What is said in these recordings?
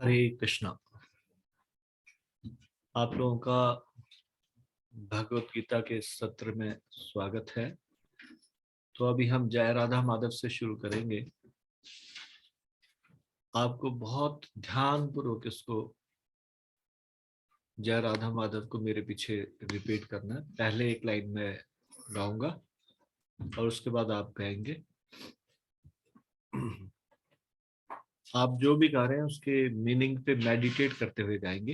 हरे कृष्णा। आप लोगों का भगवत गीता के सत्र में स्वागत है। तो अभी हम जय राधा माधव से शुरू करेंगे। आपको बहुत ध्यान पूर्वक इसको जय राधा माधव को मेरे पीछे रिपीट करना है। पहले एक लाइन में गाऊंगा और उसके बाद आप गाएंगे। आप जो भी गा रहे हैं उसके मीनिंग पे मेडिटेट करते हुए गाएंगे।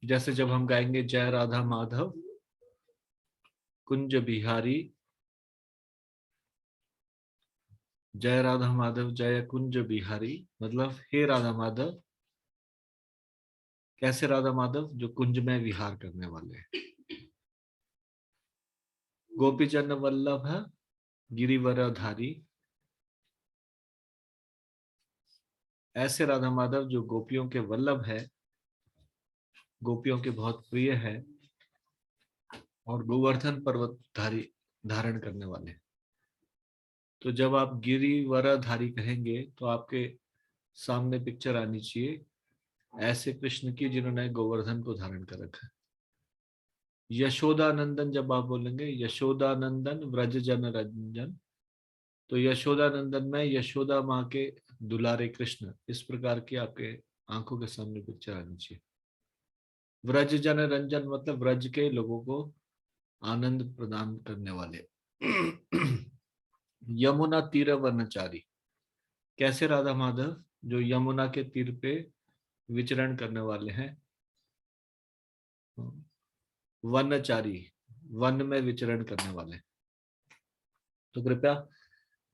जैसे जब हम गाएंगे जय राधा माधव कुंज बिहारी, जय राधा माधव जय कुंज बिहारी, मतलब हे राधा माधव। कैसे राधा माधव? जो कुंज में विहार करने वाले हैं। गोपीजन वल्लभ गिरिवरधारी, ऐसे राधा माधव जो गोपियों के वल्लभ है, गोपियों के बहुत प्रिय है और गोवर्धन पर्वत धारण करने वाले। तो जब आप गिरिवरधारी कहेंगे तो आपके सामने पिक्चर आनी चाहिए ऐसे कृष्ण की जिन्होंने गोवर्धन को धारण कर रखा है। यशोदानंदन जब आप बोलेंगे, यशोदानंदन व्रज जन रंजन, तो यशोदानंदन में यशोदा माँ के दुलारे कृष्ण, इस प्रकार की आपके आंखों के सामने पिक्चर आनी चाहिए। व्रज जन रंजन मतलब व्रज के लोगों को आनंद प्रदान करने वाले। यमुना तीर वनचारी, कैसे राधा माधव? जो यमुना के तीर पे विचरण करने वाले हैं। वनचारी, वन में विचरण करने वाले। तो कृपया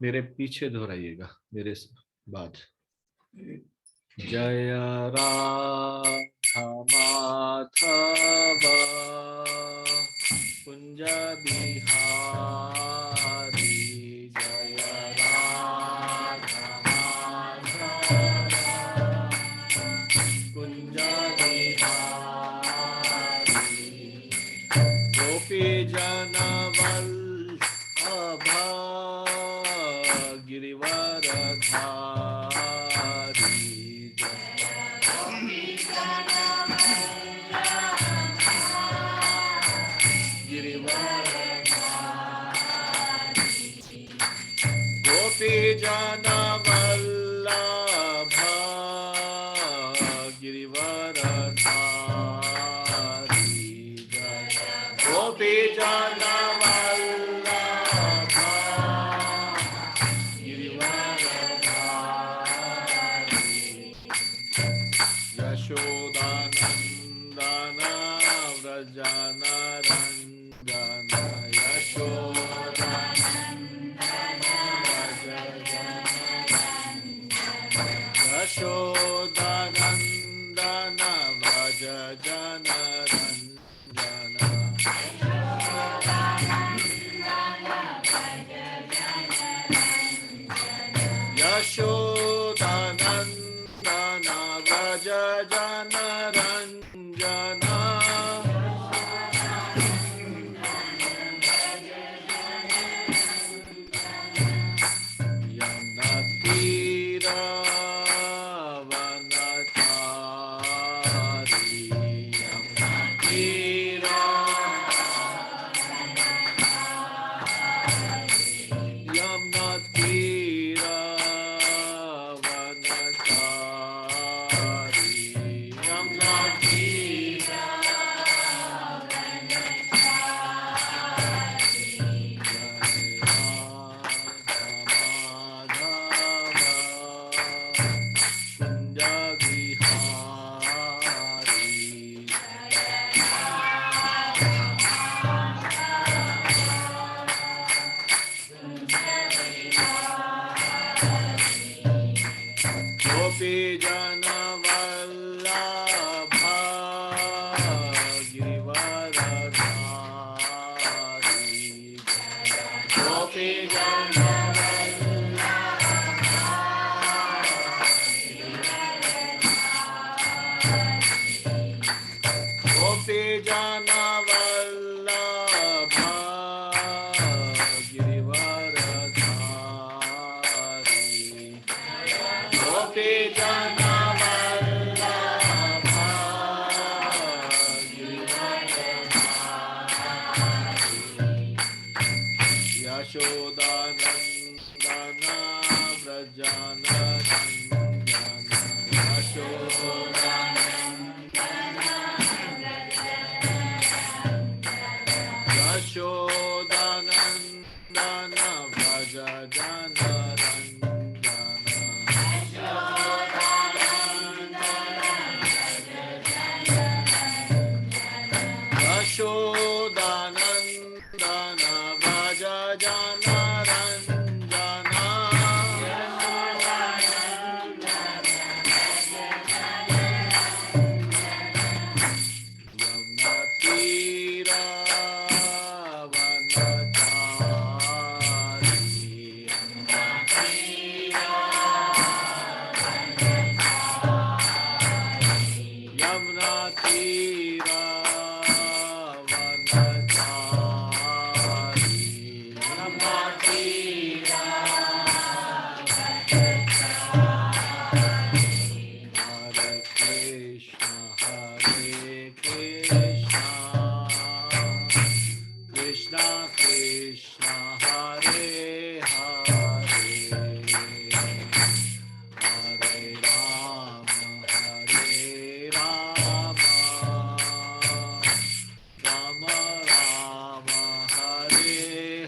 मेरे पीछे दोहराइएगा मेरे बाद। जय राधा माधव कुंज बिहारी, जय राधा माधव कुंज बिहारी, गोपी जन वल्लभ गिरिवरधारी, गोपी जन वल्लभ गिरिवरधारी, गोपी जन वल्लभ गिरिवरधारी, यशोदानंदन व्रजन रंजन, यशोदानंदन व्रज जन रंजन, यशोदानंदन व्रज जन रंजन, गोपी जन वल्लभ गिरिवरधारी, गोपी जन गोपी जन वल्लभ गिरिवरधारी, गोपी जन Yashodanandan व्रजनरञ्जन Yashodanandan Vraj जनरञ्जन Yashodanandan Vraj जनरञ्जन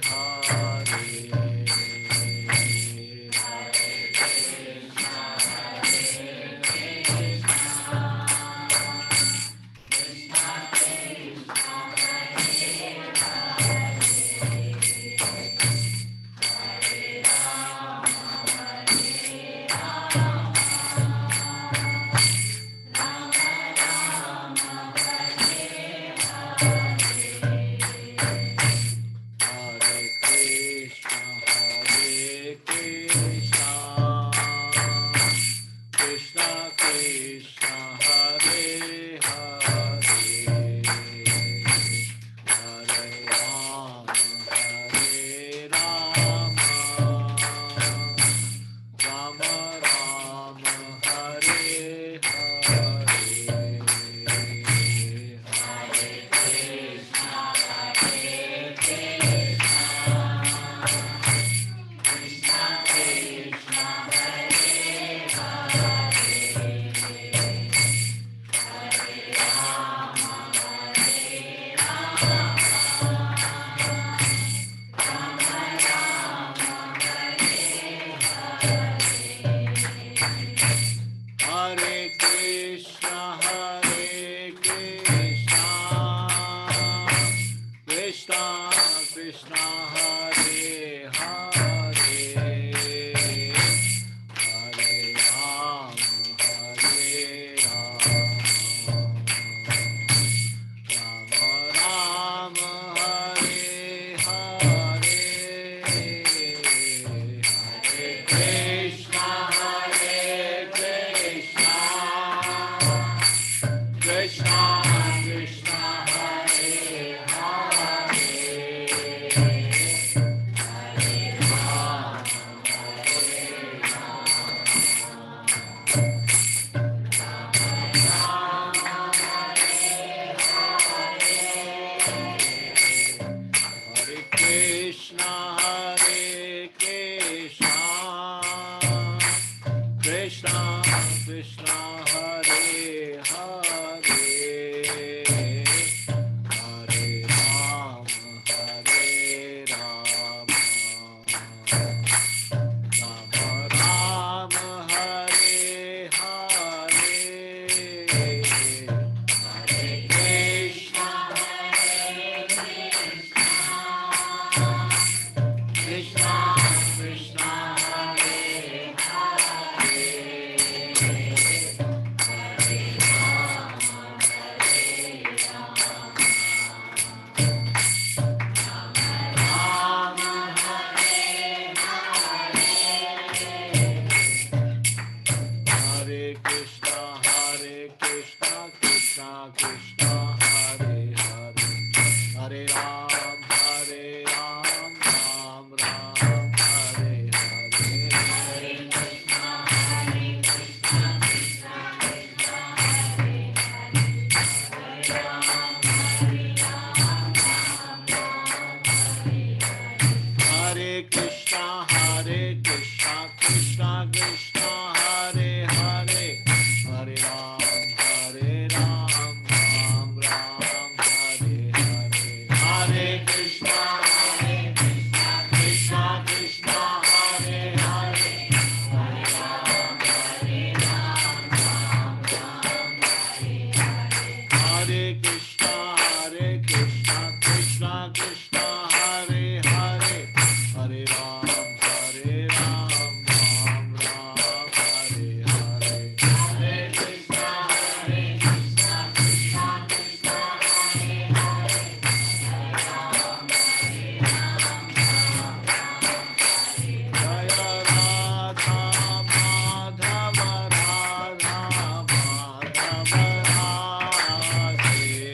Hare Hare Krishna, Krishna Krishna, Hare Hare, Hare Ram, Ram Ram, Hare Hare. Hare Krishna, Krishna Krishna, Hare Hare, Hare Ram, Ram Ram, Hare Krishna, Krishna Krishna, Hare Hare, Hare Ram, Ram Hare Hare. Hare Krishna, Krishna Krishna, Hare Hare, Hare Ram, Jaya Radha Madhava, Radha Madhava Radhe.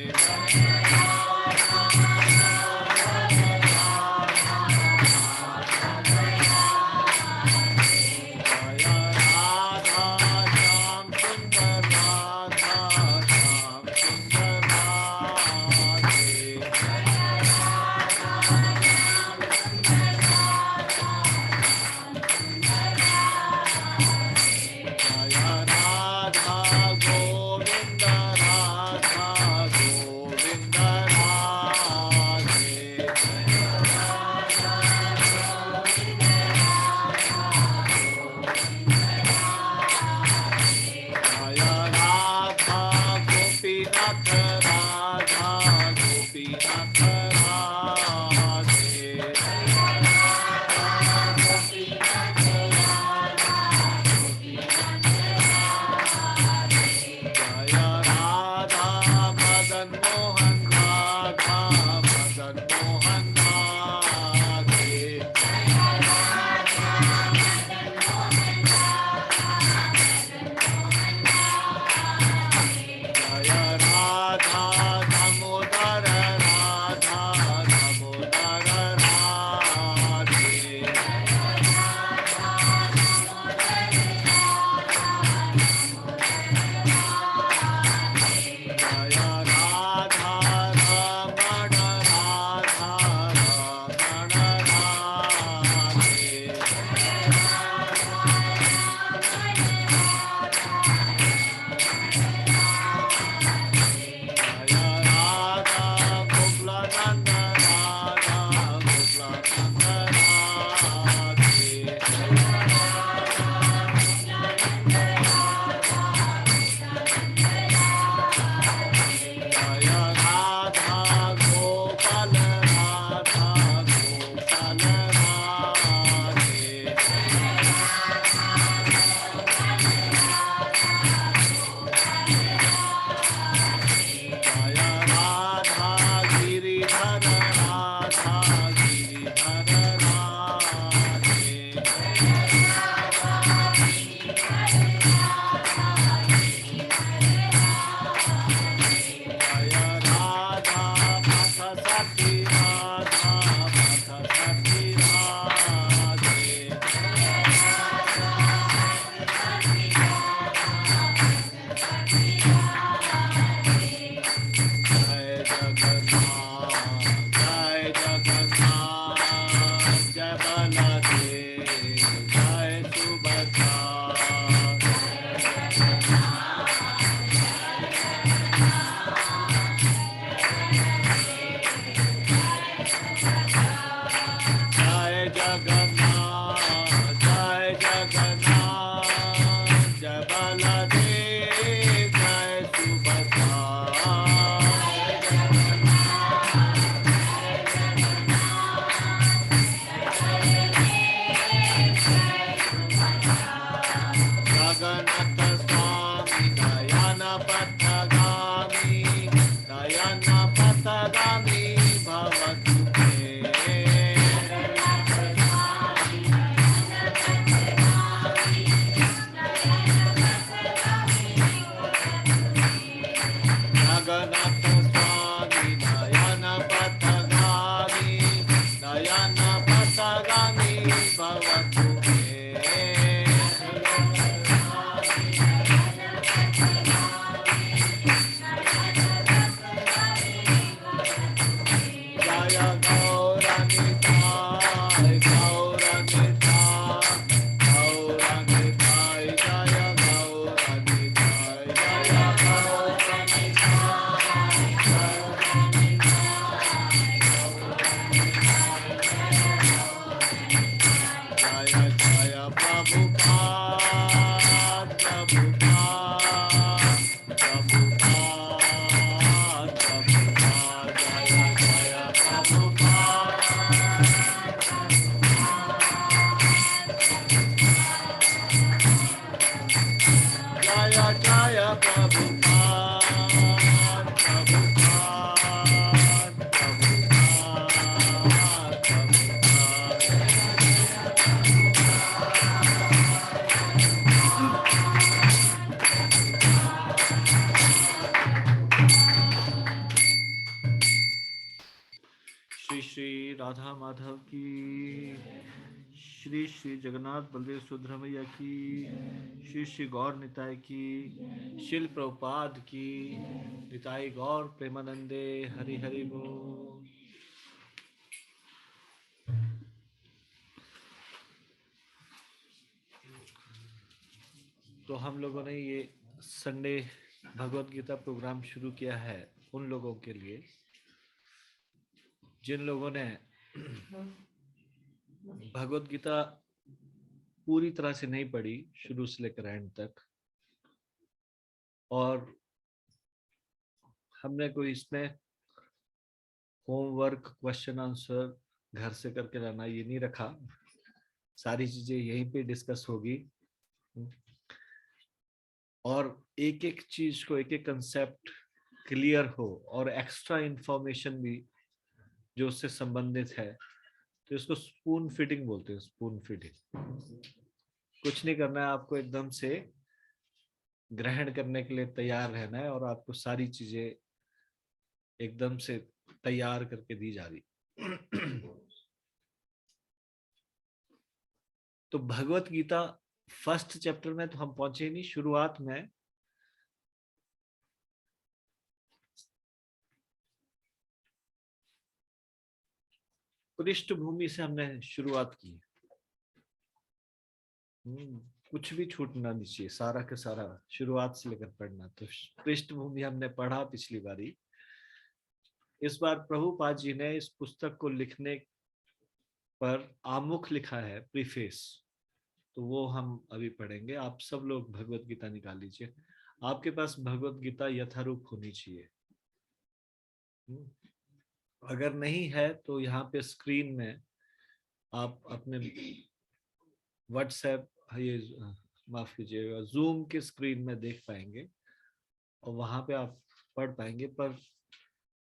Jaya Gaurani Sai Shri Shri Jagannath Baldev Subhadra मैया की, श्री श्री गौर निताय की, शिल प्रभुपाद की, निताई गौर प्रेमानंदे, हरि हरि बोल। तो हम लोगों ने ये संडे भगवत गीता प्रोग्राम शुरू किया है उन लोगों के लिए जिन लोगों ने भगवत गीता पूरी तरह से नहीं पढ़ी शुरू से लेकर एंड तक, और हमने कोई इसमें होमवर्क क्वेश्चन आंसर घर से करके लाना ये नहीं रखा। सारी चीजें यहीं पे डिस्कस होगी और एक एक चीज को, एक एक कंसेप्ट क्लियर हो और एक्स्ट्रा इंफॉर्मेशन भी जो उससे संबंधित है, तो इसको स्पून फीडिंग बोलते हैं। स्पून फीडिंग कुछ नहीं करना है, आपको एकदम से ग्रहण करने के लिए तैयार रहना है और आपको सारी चीजें एकदम से तैयार करके दी जा रही। तो भगवत गीता फर्स्ट चैप्टर में तो हम पहुंचे नहीं, शुरुआत में पृष्ठभूमि से हमने शुरुआत की। कुछ भी छूटना नहीं चाहिए, सारा का सारा शुरुआत से लेकर पढ़ना। तो पृष्ठभूमि हमने पढ़ा पिछली बारी। इस बार प्रभुपाद जी ने इस पुस्तक को लिखने पर आमुख लिखा है, प्रीफेस, तो वो हम अभी पढ़ेंगे। आप सब लोग भगवत गीता निकाल लीजिए, आपके पास भगवत गीता यथारूप होनी चाहिए। अगर नहीं है तो यहाँ पे स्क्रीन में आप अपने व्हाट्सएप, ये माफ कीजिएगा, जूम के स्क्रीन में देख पाएंगे और वहां पे आप पढ़ पाएंगे। पर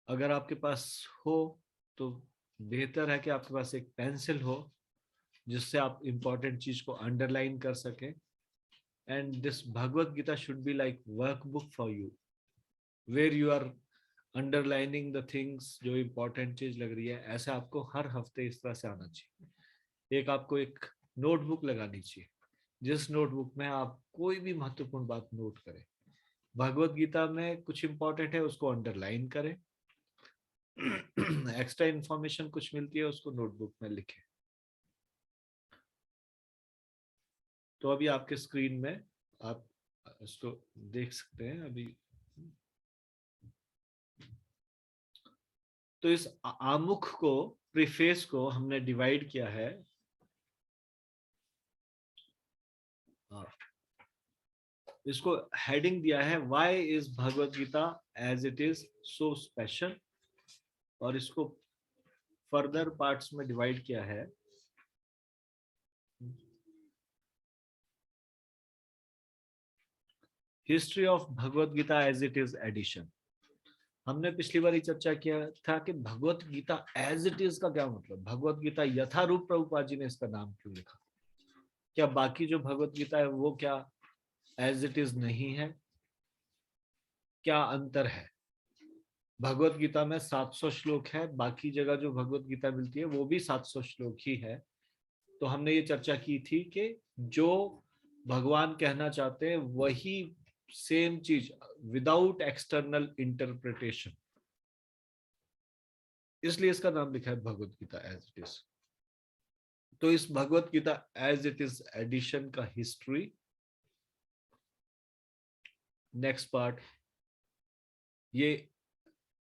अगर आपके पास हो तो बेहतर है कि आपके पास एक पेंसिल हो जिससे आप इंपॉर्टेंट चीज को अंडरलाइन कर सकें। And this Bhagavad Gita should be like workbook for you, where you are underlining the things जो इंपॉर्टेंट चीज लग रही है। ऐसे आपको हर हफ्ते इस तरह से आना चाहिए। एक आपको एक नोटबुक लगानी चाहिए जिस नोटबुक में आप कोई भी महत्वपूर्ण बात नोट करें। भगवत गीता में कुछ इंपॉर्टेंट है उसको अंडरलाइन करें, एक्स्ट्रा इंफॉर्मेशन कुछ मिलती है उसको नोटबुक में लिखें। तो अभी आपके स्क्रीन में आप इसको देख सकते हैं अभी। तो इस आमुख को, प्रीफेस को हमने डिवाइड किया है। इसको हेडिंग दिया है why is Bhagavad Gita as it is so special, और इसको फर्दर पार्ट्स में डिवाइड किया है। History of Bhagavad Gita as it is edition. हमने पिछली बार चर्चा किया था कि Bhagavad Gita as it is का क्या मतलब, भगवत गीता यथारूप प्रभुपाद जी ने इसका नाम क्यों लिखा। क्या बाकी जो भगवत गीता है वो क्या एज इट इज नहीं है, क्या अंतर है। भगवत गीता में 700 श्लोक है, बाकी जगह जो भगवत गीता मिलती है वो भी 700 श्लोक ही है। तो हमने ये चर्चा की थी कि जो भगवान कहना चाहते हैं वही सेम चीज विदाउट एक्सटर्नल इंटरप्रिटेशन, इसलिए इसका नाम लिखा है Bhagavad Gita as it is. तो इस Bhagavad Gita as it is edition का हिस्ट्री, नेक्स्ट पार्ट ये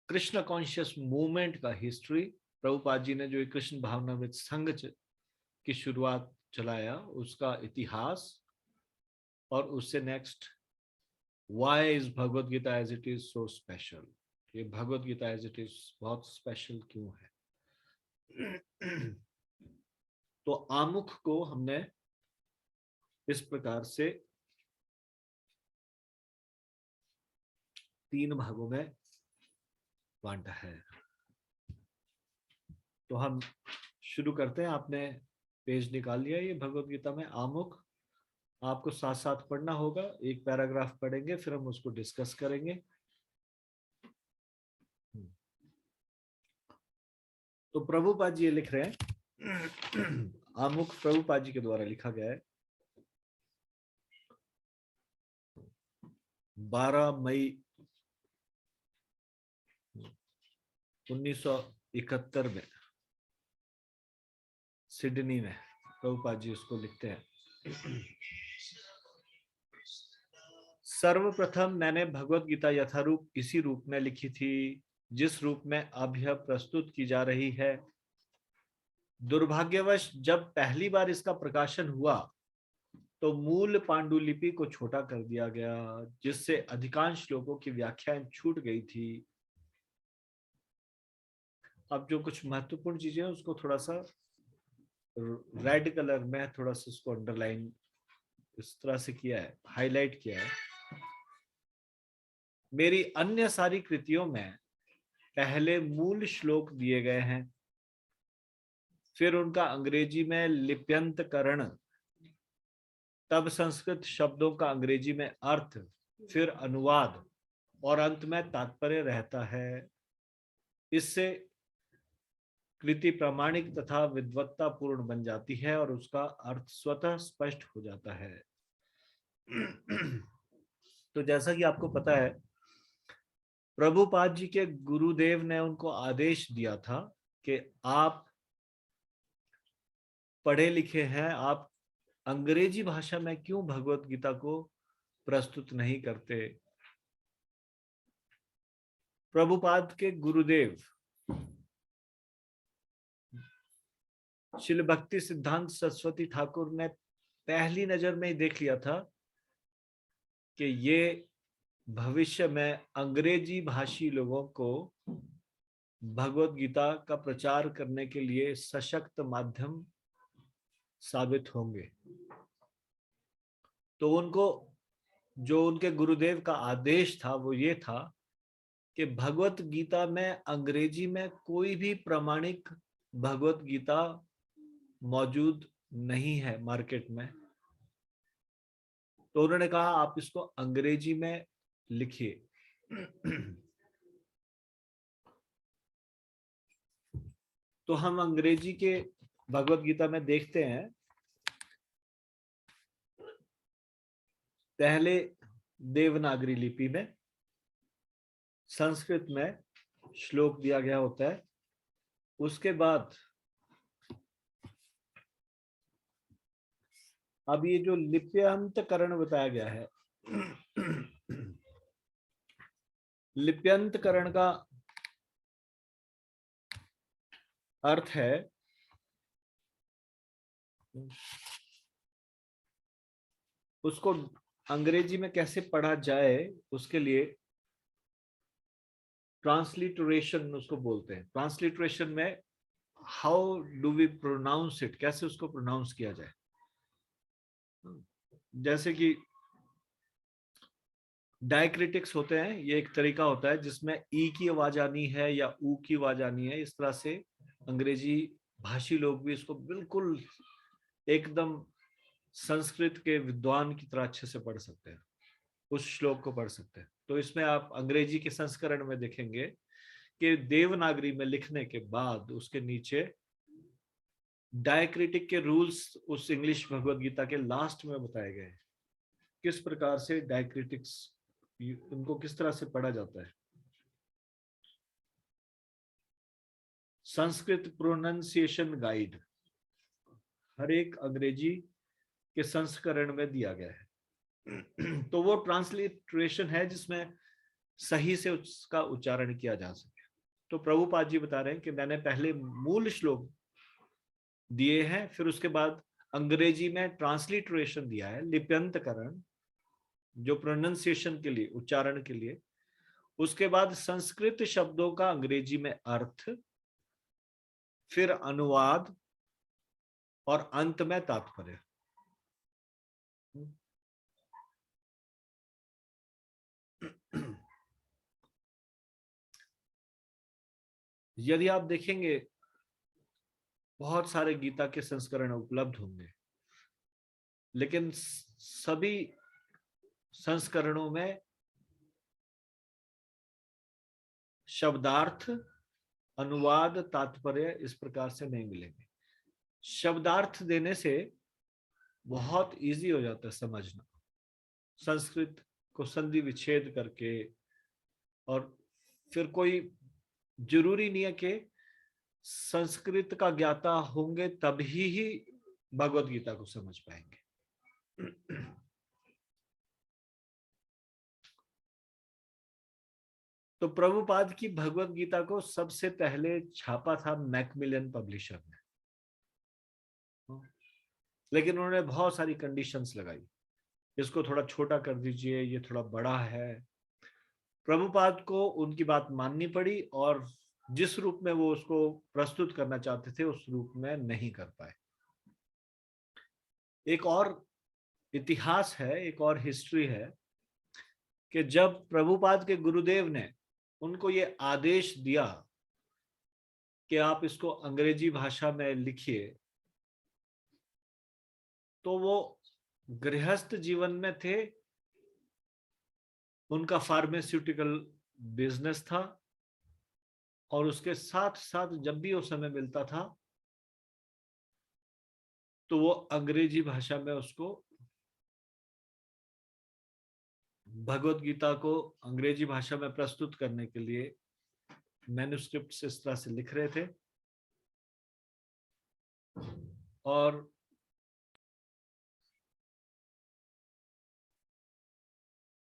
कृष्ण कॉन्शियस मूवमेंट का हिस्ट्री। प्रभुपाद जी ने जो कृष्ण भावनामृत संघ की शुरुआत चलाया उसका इतिहास, और उससे next why is Bhagavad Gita as it is so special, ये Bhagavad Gita as it is बहुत स्पेशल क्यों है। तो आमुख को हमने इस प्रकार से 3 भागों में बांटा है। तो हम शुरू करते हैं। आपने पेज निकाल लिया ये भगवत गीता में आमुख, आपको साथ साथ पढ़ना होगा। एक पैराग्राफ पढ़ेंगे फिर हम उसको डिस्कस करेंगे। तो प्रभुपाद जी ये लिख रहे हैं आमुख प्रभुपाद जी के द्वारा लिखा गया है 12 मई 1971 में सिडनी में प्रभुपाद जी उसको लिखते हैं। सर्वप्रथम मैंने भगवत गीता यथारूप इसी रूप में लिखी थी जिस रूप में अब यह प्रस्तुत की जा रही है। दुर्भाग्यवश जब पहली बार इसका प्रकाशन हुआ तो मूल पांडुलिपि को छोटा कर दिया गया, जिससे अधिकांश श्लोकों की व्याख्याएं छूट गई थी। अब जो कुछ महत्वपूर्ण चीजें हैं उसको थोड़ा सा रेड कलर में थोड़ा सा उसको अंडरलाइन इस तरह से किया है, हाईलाइट किया है। मेरी अन्य सारी कृतियों में पहले मूल श्लोक दिए गए हैं, फिर उनका अंग्रेजी में लिप्यंतकरण, तब संस्कृत शब्दों का अंग्रेजी में अर्थ, फिर अनुवाद और अंत में तात्पर्य रहता है। इससे कृति प्रामाणिक तथा विद्वत्ता पूर्ण बन जाती है और उसका अर्थ स्वतः स्पष्ट हो जाता है। तो जैसा कि आपको पता है, प्रभुपाद जी के गुरुदेव ने उनको आदेश दिया था कि आप पढ़े लिखे हैं, आप अंग्रेजी भाषा में क्यों भगवत गीता को प्रस्तुत नहीं करते। प्रभुपाद के गुरुदेव श्रील भक्ति सिद्धांत सरस्वती ठाकुर ने पहली नजर में ही देख लिया था कि ये भविष्य में अंग्रेजी भाषी लोगों को भगवत गीता का प्रचार करने के लिए सशक्त माध्यम साबित होंगे। तो उनको जो उनके गुरुदेव का आदेश था वो ये था कि भगवत गीता में अंग्रेजी में कोई भी प्रामाणिक भगवत गीता मौजूद नहीं है मार्केट में। तो उन्होंने कहा आप इसको अंग्रेजी में लिखिए। तो हम अंग्रेजी के भगवत गीता में देखते हैं, पहले देवनागरी लिपि में संस्कृत में श्लोक दिया गया होता है, उसके बाद अब ये जो लिप्यंतकरण बताया गया है, लिप्यंतकरण का अर्थ है उसको अंग्रेजी में कैसे पढ़ा जाए, उसके लिए ट्रांसलिटरेशन उसको बोलते हैं। ट्रांसलिटरेशन में how do we pronounce it, कैसे उसको प्रोनाउंस किया जाए। जैसे कि डायक्रिटिक्स होते हैं, ये एक तरीका होता है जिसमें ई की आवाज आनी है या ऊ की आवाज आनी है। इस तरह से अंग्रेजी भाषी लोग भी इसको बिल्कुल एकदम संस्कृत के विद्वान की तरह अच्छे से पढ़ सकते हैं, उस श्लोक को पढ़ सकते हैं। तो इसमें आप अंग्रेजी के संस्करण में देखेंगे कि देवनागरी में लिखने के बाद उसके नीचे डायक्रिटिक के रूल्स उस इंग्लिश भगवत गीता के लास्ट में बताए गए हैं, किस प्रकार से डायक्रिटिक्स उनको किस तरह से पढ़ा जाता है। संस्कृत प्रोनाउंसिएशन गाइड हर एक अंग्रेजी के संस्करण में दिया गया है। तो वो ट्रांसलिटरेशन है जिसमें सही से उसका उच्चारण किया जा सके। तो प्रभुपाद जी बता रहे हैं कि मैंने पहले मूल श्लोक दिए हैं, फिर उसके बाद अंग्रेजी में ट्रांसलिटरेशन दिया है, लिप्यंतकरण जो प्रोनाउंसिएशन के लिए, उच्चारण के लिए, उसके बाद संस्कृत शब्दों का अंग्रेजी में अर्थ, फिर अनुवाद और अंत में तात्पर्य। यदि आप देखेंगे बहुत सारे गीता के संस्करण उपलब्ध होंगे, लेकिन सभी संस्करणों में शब्दार्थ, अनुवाद, तात्पर्य इस प्रकार से नहीं मिलेंगे। शब्दार्थ देने से बहुत इजी हो जाता है समझना। संस्कृत को संधि विच्छेद करके, और फिर कोई जरूरी नहीं है कि संस्कृत का ज्ञाता होंगे तभी ही भगवत गीता को समझ पाएंगे। तो प्रभुपाद की भगवत गीता को सबसे पहले छापा था मैकमिलन पब्लिशर ने, लेकिन उन्होंने बहुत सारी कंडीशंस लगाई, इसको थोड़ा छोटा कर दीजिए, ये थोड़ा बड़ा है। प्रभुपाद को उनकी बात माननी पड़ी, और जिस रूप में वो उसको प्रस्तुत करना चाहते थे उस रूप में नहीं कर पाए। एक और इतिहास है, एक और हिस्ट्री है कि जब प्रभुपाद के गुरुदेव ने उनको ये आदेश दिया कि आप इसको अंग्रेजी भाषा में लिखिए, तो वो गृहस्थ जीवन में थे, उनका फार्मास्यूटिकल बिजनेस था, और उसके साथ साथ जब भी वो समय मिलता था तो वो अंग्रेजी भाषा में उसको, भगवत गीता को अंग्रेजी भाषा में प्रस्तुत करने के लिए मैन्युस्क्रिप्ट इस तरह से लिख रहे थे। और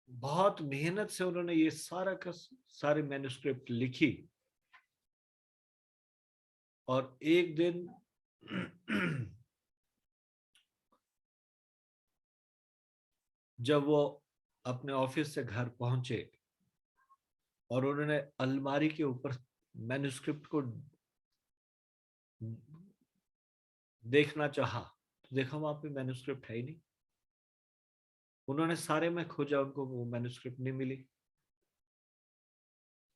बहुत मेहनत से उन्होंने ये सारे मैन्युस्क्रिप्ट लिखी, और एक दिन जब वो अपने ऑफिस से घर पहुंचे और उन्होंने अलमारी के ऊपर मैन्युस्क्रिप्ट को देखना चाहा, तो देखा वहां पे मैन्युस्क्रिप्ट है ही नहीं। उन्होंने सारे में खोजा, उनको वो मैन्युस्क्रिप्ट नहीं मिली।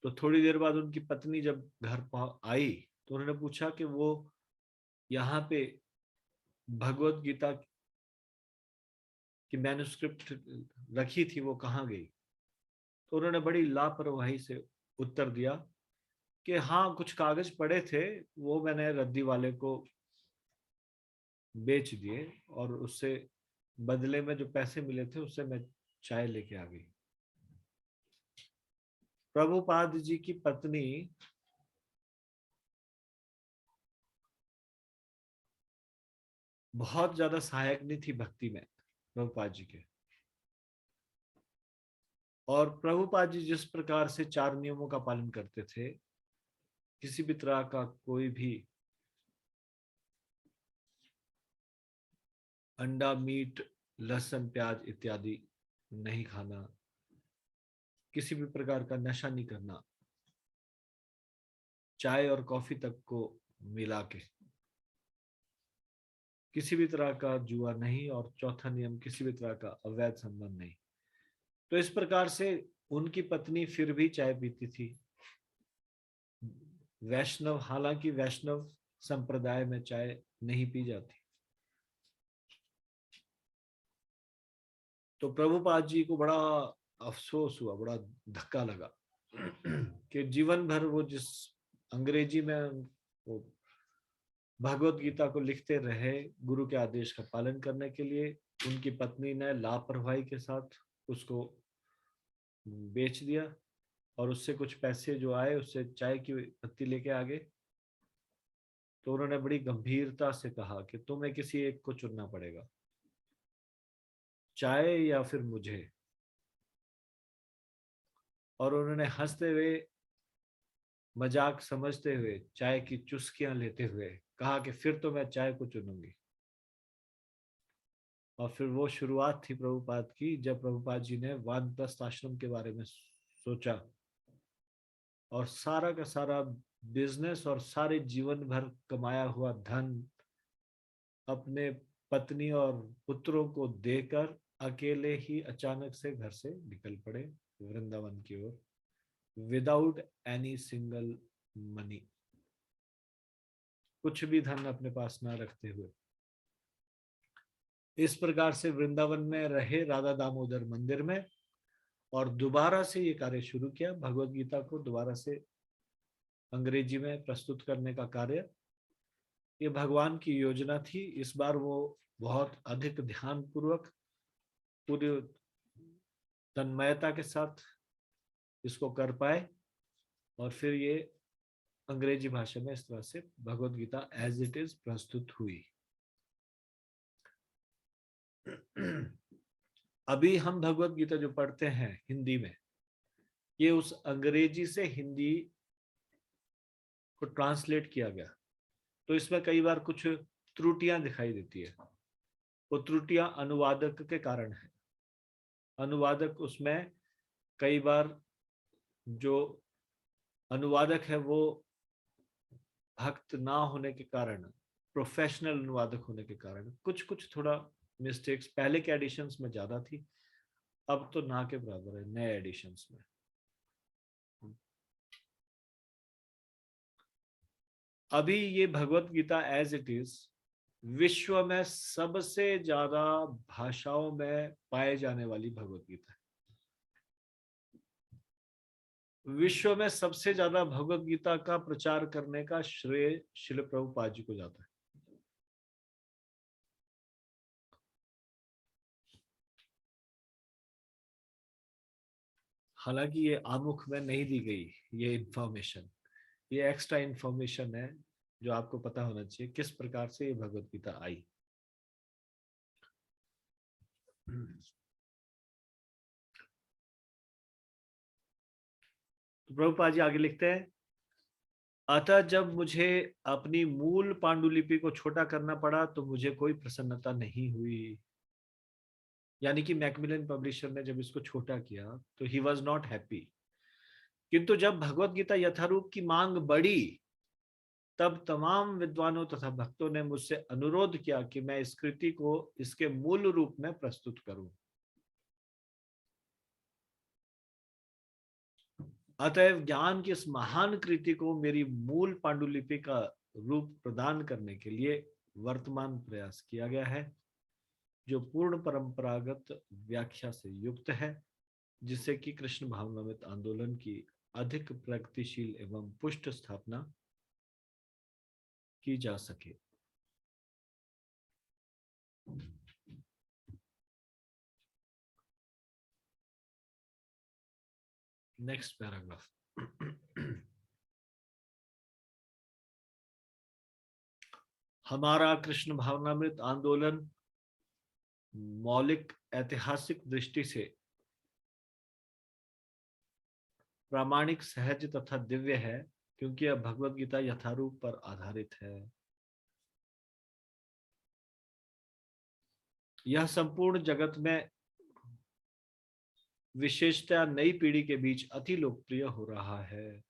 तो थोड़ी देर बाद उनकी पत्नी जब घर आई तो उन्होंने पूछा कि वो यहाँ पे भगवत गीता की मैन्युस्क्रिप्ट रखी थी, वो कहाँ गई? तो उन्होंने बड़ी लापरवाही से उत्तर दिया कि हाँ, कुछ कागज पड़े थे, वो मैंने रद्दी वाले को बेच दिए, और उससे बदले में जो पैसे मिले थे उससे मैं चाय लेके आ गई। प्रभुपाद जी की पत्नी बहुत ज्यादा सहायक नहीं थी भक्ति में प्रभुपाद जी के, और प्रभुपाद जी जिस प्रकार से 4 नियमों का पालन करते थे, किसी भी तरह का कोई भी अंडा, मीट, लहसुन, प्याज इत्यादि नहीं खाना, किसी भी प्रकार का नशा नहीं करना, चाय और कॉफी तक को मिला के, किसी भी तरह का जुआ नहीं, और चौथा नियम किसी भी तरह का अवैध संबंध नहीं। तो इस प्रकार से उनकी पत्नी फिर भी चाय पीती थी। वैष्णव, हालांकि वैष्णव संप्रदाय में चाय नहीं पी जाती। तो प्रभुपाद जी को बड़ा अफसोस हुआ, बड़ा धक्का लगा कि जीवन भर वो जिस अंग्रेजी में वो भगवत गीता को लिखते रहे गुरु के आदेश का पालन करने के लिए, उनकी पत्नी ने लापरवाही के साथ उसको बेच दिया, और उससे कुछ पैसे जो आए उससे चाय की पत्ती लेके आ गए। तो उन्होंने बड़ी गंभीरता से कहा कि तुम्हें किसी एक को चुनना पड़ेगा, चाय या फिर मुझे। और उन्होंने हंसते हुए, मजाक समझते हुए, चाय की चुस्कियां लेते हुए कहा कि फिर तो मैं चाय को चुनूंगी। और फिर वो शुरुआत थी प्रभुपाद की, जब प्रभुपाद जी ने वानप्रस्थ आश्रम के बारे में सोचा, और सारा का सारा बिजनेस और सारे जीवन भर कमाया हुआ धन अपने पत्नी और पुत्रों को देकर अकेले ही अचानक से घर से निकल पड़े वृंदावन की ओर, विदाउट एनी सिंगल मनी, कुछ भी धन अपने पास ना रखते हुए। इस प्रकार से वृंदावन में रहे राधा दामोदर मंदिर में, और दोबारा से ये कार्य शुरू किया, भगवत गीता को दोबारा से अंग्रेजी में प्रस्तुत करने का कार्य। ये भगवान की योजना थी। इस बार वो बहुत अधिक ध्यान पूर्वक पूरी तन्मयता के साथ इसको कर पाए, और फिर ये अंग्रेजी भाषा में इस तरह से भगवत गीता एज इट इज प्रस्तुत हुई। अभी हम भगवत गीता जो पढ़ते हैं हिंदी में, ये उस अंग्रेजी से हिंदी को ट्रांसलेट किया गया। तो इसमें कई बार कुछ त्रुटियां दिखाई देती है। वो त्रुटियां अनुवादक के कारण है। अनुवादक उसमें कई बार, जो अनुवादक है वो भक्त ना होने के कारण, प्रोफेशनल अनुवादक होने के कारण कुछ कुछ थोड़ा मिस्टेक्स पहले के एडिशंस में ज्यादा थी, अब तो ना के बराबर है नए एडिशंस में। अभी ये Bhagavad Gita as it is विश्व में सबसे ज्यादा भाषाओं में पाए जाने वाली भगवत गीता है। विश्व में सबसे ज्यादा भगवत गीता का प्रचार करने का श्रेय श्रील प्रभुपाद जी को जाता है। हालांकि ये आमुख में नहीं दी गई ये इंफॉर्मेशन, ये एक्स्ट्रा इंफॉर्मेशन है जो आपको पता होना चाहिए किस प्रकार से ये भगवत गीता आई। तो प्रभुपाद जी आगे लिखते हैं, अतः जब मुझे अपनी मूल पांडुलिपि को छोटा करना पड़ा तो मुझे कोई प्रसन्नता नहीं हुई। यानी कि मैकमिलन पब्लिशर ने जब इसको छोटा किया तो ही वॉज नॉट हैप्पी। किंतु जब भगवत गीता यथारूप की मांग बढ़ी, तब तमाम विद्वानों तथा भक्तों ने मुझसे अनुरोध किया कि मैं इस कृति को इसके मूल रूप में प्रस्तुत करूं। अतएव ज्ञान की इस महान कृति को मेरी मूल पांडुलिपि का रूप प्रदान करने के लिए वर्तमान प्रयास किया गया है, जो पूर्ण परंपरागत व्याख्या से युक्त है, जिससे कि कृष्ण भावनामृत आंदोलन की अधिक प्रगतिशील एवं पुष्ट स्थापना की जा सके। Next paragraph. हमारा कृष्ण भावनामृत आंदोलन मौलिक ऐतिहासिक दृष्टि से प्रामाणिक, सहज तथा दिव्य है, क्योंकि यह भगवत गीता यथारूप पर आधारित है। यह संपूर्ण जगत में, विशेषतः नई पीढ़ी के बीच अति लोकप्रिय हो रहा है।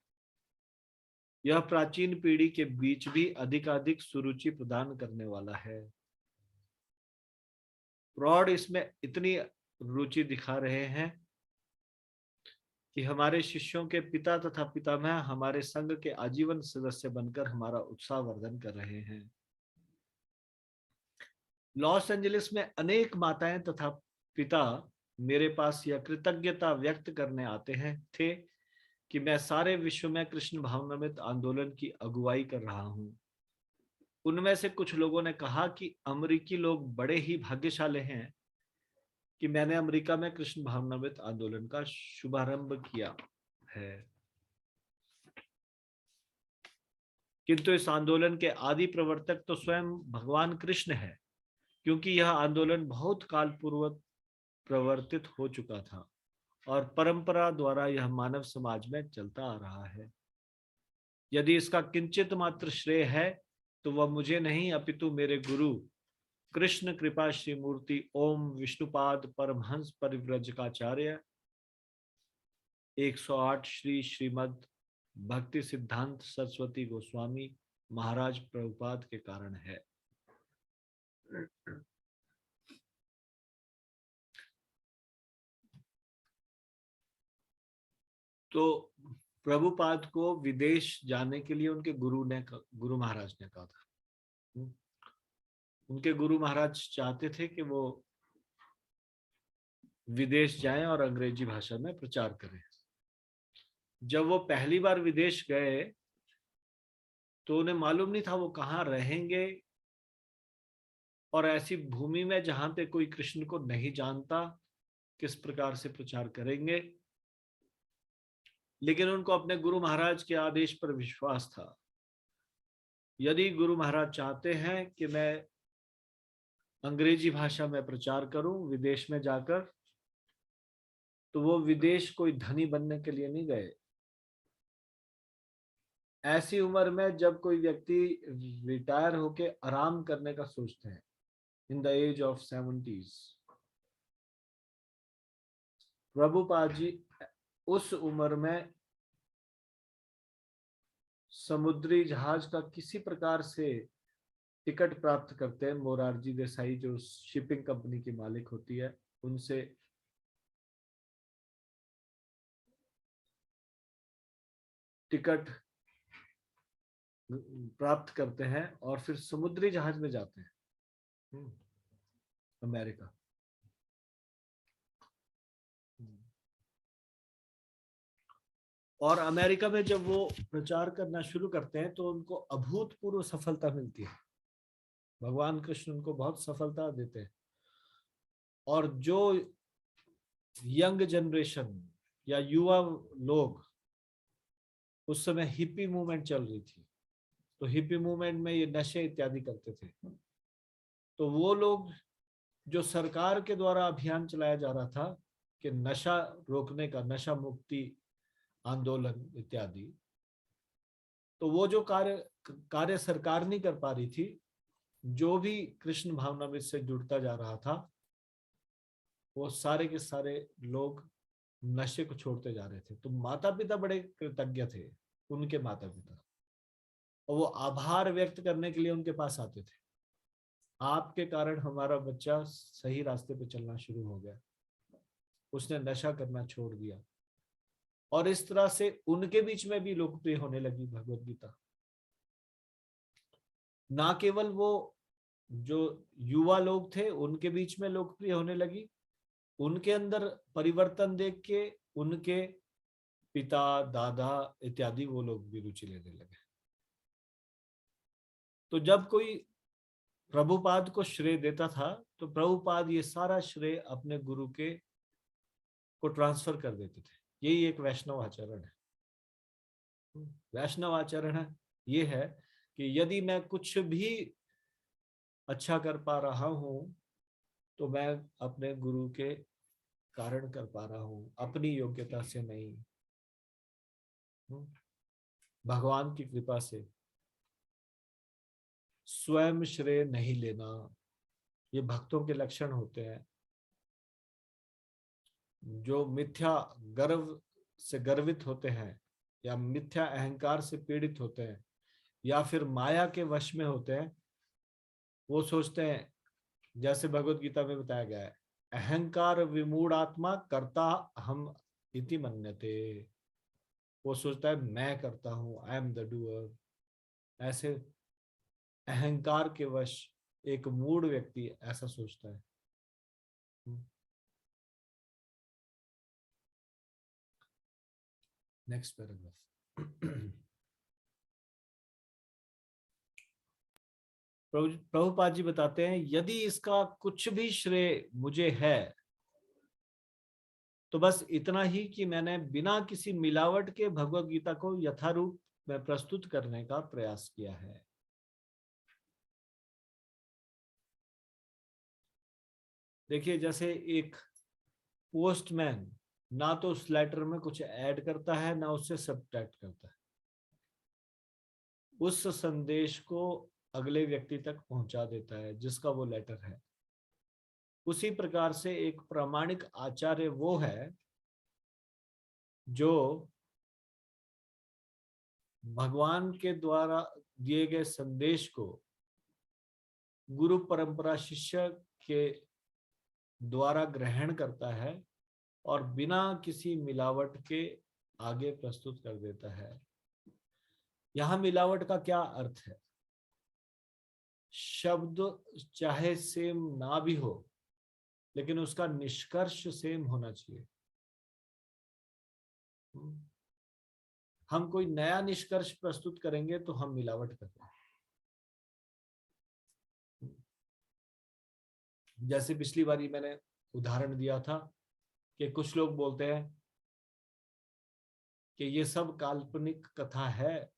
यह प्राचीन पीढ़ी के बीच भी अधिकाधिक सुरुचि प्रदान करने वाला है। प्रौढ़ इसमें इतनी रुचि दिखा रहे हैं कि हमारे शिष्यों के पिता तथा पितामह हमारे संघ के आजीवन सदस्य बनकर हमारा उत्साह वर्धन कर रहे हैं। लॉस एंजलिस में अनेक माताएं तथा पिता मेरे पास यह कृतज्ञता व्यक्त करने आते हैं थे कि मैं सारे विश्व में कृष्ण भावनामृत आंदोलन की अगुवाई कर रहा हूं। उनमें से कुछ लोगों ने कहा कि अमेरिकी लोग बड़े ही भाग्यशाली हैं कि मैंने अमेरिका में कृष्ण भावनामृत आंदोलन का शुभारंभ किया है। किंतु इस आंदोलन के आदि प्रवर्तक तो स्वयं भगवान कृष्ण है, क्योंकि यह आंदोलन बहुत काल पूर्व प्रवर्तित हो चुका था और परंपरा द्वारा यह मानव समाज में चलता आ रहा है। यदि इसका किंचित मात्र श्रेय है तो वह मुझे नहीं, अपितु मेरे गुरु कृष्ण कृपा श्री मूर्ति ओम विष्णुपाद परमहंस परिव्रजकाचार्य 108 श्री श्रीमद भक्ति सिद्धांत सरस्वती गोस्वामी महाराज प्रभुपाद के कारण है। तो प्रभुपाद को विदेश जाने के लिए उनके गुरु महाराज ने कहा था। उनके गुरु महाराज चाहते थे कि वो विदेश जाएं और अंग्रेजी भाषा में प्रचार करें। जब वो पहली बार विदेश गए तो उन्हें मालूम नहीं था वो कहाँ रहेंगे, और ऐसी भूमि में जहां पे कोई कृष्ण को नहीं जानता किस प्रकार से प्रचार करेंगे। लेकिन उनको अपने गुरु महाराज के आदेश पर विश्वास था। यदि गुरु महाराज चाहते हैं कि मैं अंग्रेजी भाषा में प्रचार करूं विदेश में जाकर, तो वो विदेश कोई धनी बनने के लिए नहीं गए। ऐसी उम्र में जब कोई व्यक्ति रिटायर होके आराम करने का सोचते हैं, in the age of 70s, Prabhupada ji उस उम्र में समुद्री जहाज का किसी प्रकार से टिकट प्राप्त करते हैं। मोरारजी देसाई जो शिपिंग कंपनी की मालिक होती है, उनसे टिकट प्राप्त करते हैं और फिर समुद्री जहाज में जाते हैं अमेरिका। और अमेरिका में जब वो प्रचार करना शुरू करते हैं तो उनको अभूतपूर्व सफलता मिलती है। भगवान कृष्ण उनको बहुत सफलता देते हैं। और जो यंग जनरेशन या युवा लोग, उस समय हिप्पी मूवमेंट चल रही थी, तो हिप्पी मूवमेंट में ये नशे इत्यादि करते थे, तो वो लोग जो सरकार के द्वारा अभियान चलाया जा रहा था कि नशा रोकने का, नशा मुक्ति आंदोलन इत्यादि, तो वो जो कार्य सरकार नहीं कर पा रही थी, जो भी कृष्ण भावनामृत से जुड़ता जा रहा था, वो सारे के सारे लोग नशे को छोड़ते जा रहे थे। तो माता पिता बड़े कृतज्ञ थे, उनके माता पिता, और वो आभार व्यक्त करने के लिए उनके पास आते थे। आपके कारण हमारा बच्चा सही रास्ते पे चलना शुरू हो गया, उसने नशा करना छोड़ दिया। और इस तरह से उनके बीच में भी लोकप्रिय होने लगी भगवत गीता। ना केवल वो जो युवा लोग थे उनके बीच में लोकप्रिय होने लगी, उनके अंदर परिवर्तन देख के उनके पिता, दादा इत्यादि वो लोग भी रुचि लेने लगे। तो जब कोई प्रभुपाद को श्रेय देता था तो प्रभुपाद ये सारा श्रेय अपने गुरु के को ट्रांसफर कर देते थे। यही एक वैष्णव आचरण है। वैष्णव आचरण है ये है कि यदि मैं कुछ भी अच्छा कर पा रहा हूं तो मैं अपने गुरु के कारण कर पा रहा हूं, अपनी योग्यता से नहीं, भगवान की कृपा से। स्वयं श्रेय नहीं लेना, ये भक्तों के लक्षण होते हैं। जो मिथ्या गर्व से गर्वित होते हैं, या मिथ्या अहंकार से पीड़ित होते हैं, या फिर माया के वश में होते हैं, वो सोचते हैं, जैसे भगवत गीता में बताया गया है, अहंकार विमूढ़ आत्मा कर्ता हम इति मन्यते। वो सोचता है मैं करता हूं, आई एम द डूअर। ऐसे अहंकार के वश एक मूढ़ व्यक्ति ऐसा सोचता है। Next paragraph. प्रभुपाद जी बताते हैं, यदि इसका कुछ भी श्रेय मुझे है तो बस इतना ही कि मैंने बिना किसी मिलावट के भगवत गीता को यथारूप में प्रस्तुत करने का प्रयास किया है। देखिए, जैसे एक पोस्टमैन ना तो उस लेटर में कुछ ऐड करता है ना उससे सब्ट्रैक्ट करता है, उस संदेश को अगले व्यक्ति तक पहुंचा देता है जिसका वो लेटर है। उसी प्रकार से एक प्रामाणिक आचार्य वो है जो भगवान के द्वारा दिए गए संदेश को गुरु परंपरा शिष्य के द्वारा ग्रहण करता है और बिना किसी मिलावट के आगे प्रस्तुत कर देता है। यहां मिलावट का क्या अर्थ है? शब्द चाहे सेम ना भी हो, लेकिन उसका निष्कर्ष सेम होना चाहिए। हम कोई नया निष्कर्ष प्रस्तुत करेंगे तो हम मिलावट कर रहे हैं। जैसे पिछली बारी मैंने उदाहरण दिया था कि कुछ लोग बोलते हैं कि ये सब काल्पनिक कथा है,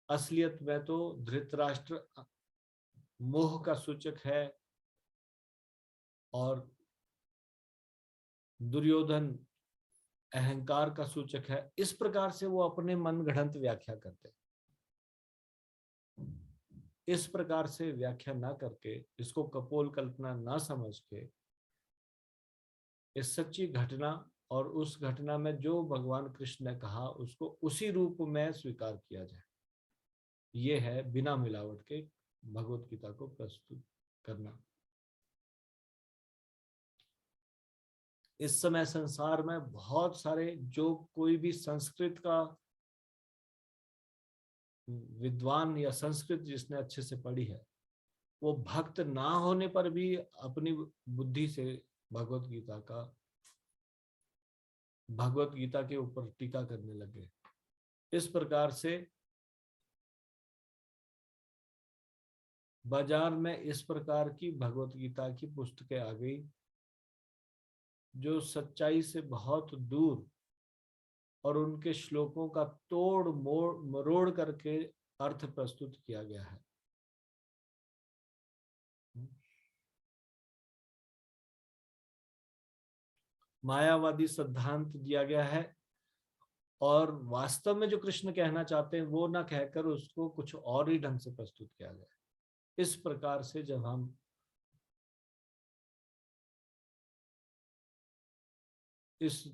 असलियत में तो धृतराष्ट्र मोह का सूचक है और दुर्योधन अहंकार का सूचक है। इस प्रकार से वो अपने मनगढ़ंत व्याख्या करते हैं। इस प्रकार से व्याख्या ना करके, इसको कपोल कल्पना ना समझ के, इस सच्ची घटना और उस घटना में जो भगवान कृष्ण ने कहा उसको उसी रूप में स्वीकार किया जाए, ये है बिना मिलावट के भगवत गीता को प्रस्तुत करना। इस समय संसार में बहुत सारे, जो कोई भी संस्कृत का विद्वान या संस्कृत जिसने अच्छे से पढ़ी है, वो भक्त ना होने पर भी अपनी बुद्धि से भगवत गीता के ऊपर टीका करने लगे। इस प्रकार से बाजार में इस प्रकार की भगवत गीता की पुस्तकें आ गई जो सच्चाई से बहुत दूर और उनके श्लोकों का तोड़ मरोड़ करके अर्थ प्रस्तुत किया गया है। मायावादी सिद्धांत दिया गया है और वास्तव में जो कृष्ण कहना चाहते हैं वो ना कहकर उसको कुछ और ही ढंग से प्रस्तुत किया गया है। इस प्रकार से जब हम इस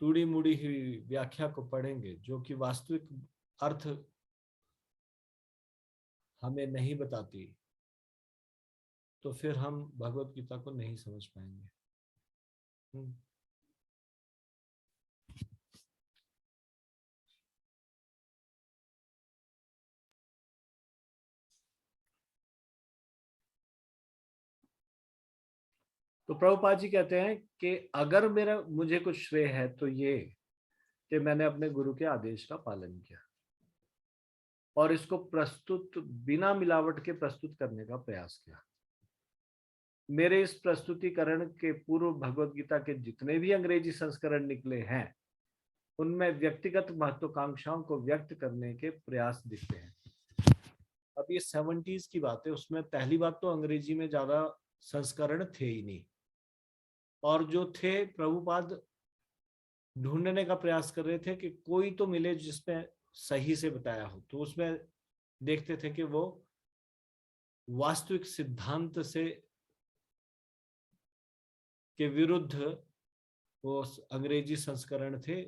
टूड़ी मुड़ी हुई व्याख्या को पढ़ेंगे जो कि वास्तविक अर्थ हमें नहीं बताती, तो फिर हम भगवत गीता को नहीं समझ पाएंगे। तो प्रभुपाद जी कहते हैं कि अगर मुझे कुछ श्रेय है तो ये कि मैंने अपने गुरु के आदेश का पालन किया और इसको प्रस्तुत बिना मिलावट के प्रस्तुत करने का प्रयास किया। मेरे इस प्रस्तुतिकरण के पूर्व भगवत गीता के जितने भी अंग्रेजी संस्करण निकले हैं उनमें व्यक्तिगत महत्वाकांक्षाओं को व्यक्त करने के प्रयास दिखते हैं। अब ये 70s की बात है, उसमें पहली बात तो अंग्रेजी में ज्यादा संस्करण थे ही नहीं, और जो थे प्रभुपाद ढूंढने का प्रयास कर रहे थे कि कोई तो मिले जिसमें सही से बताया हो। तो उसमें देखते थे कि वो वास्तविक सिद्धांत से के विरुद्ध वो अंग्रेजी संस्करण थे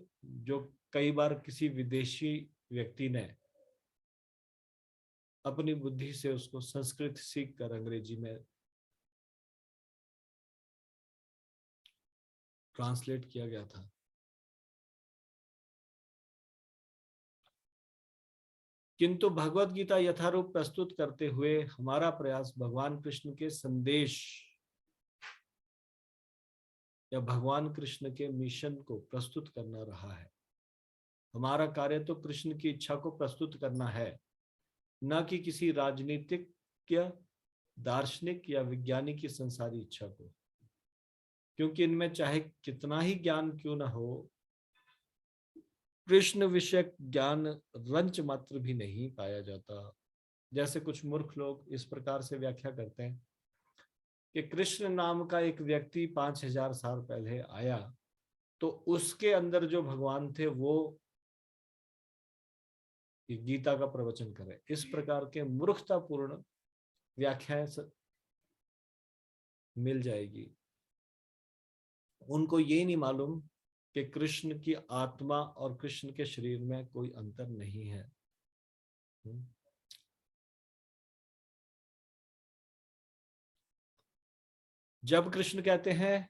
जो कई बार किसी विदेशी व्यक्ति ने अपनी बुद्धि से उसको संस्कृत सीख कर अंग्रेजी में ट्रांसलेट किया गया था। किंतु भगवत गीता यथारूप प्रस्तुत करते हुए हमारा प्रयास भगवान कृष्ण के संदेश या भगवान कृष्ण के मिशन को प्रस्तुत करना रहा है। हमारा कार्य तो कृष्ण की इच्छा को प्रस्तुत करना है, न कि किसी राजनीतिक या दार्शनिक या वैज्ञानिक की संसारी इच्छा को, क्योंकि इनमें चाहे कितना ही ज्ञान क्यों न हो, कृष्ण विषयक ज्ञान रंच मात्र भी नहीं पाया जाता। जैसे कुछ मूर्ख लोग इस प्रकार से व्याख्या करते हैं कि कृष्ण नाम का एक व्यक्ति 5000 साल पहले आया तो उसके अंदर जो भगवान थे वो गीता का प्रवचन करे। इस प्रकार के मूर्खतापूर्ण व्याख्याएं मिल जाएगी। उनको ये नहीं मालूम कि कृष्ण की आत्मा और कृष्ण के शरीर में कोई अंतर नहीं है। जब कृष्ण कहते हैं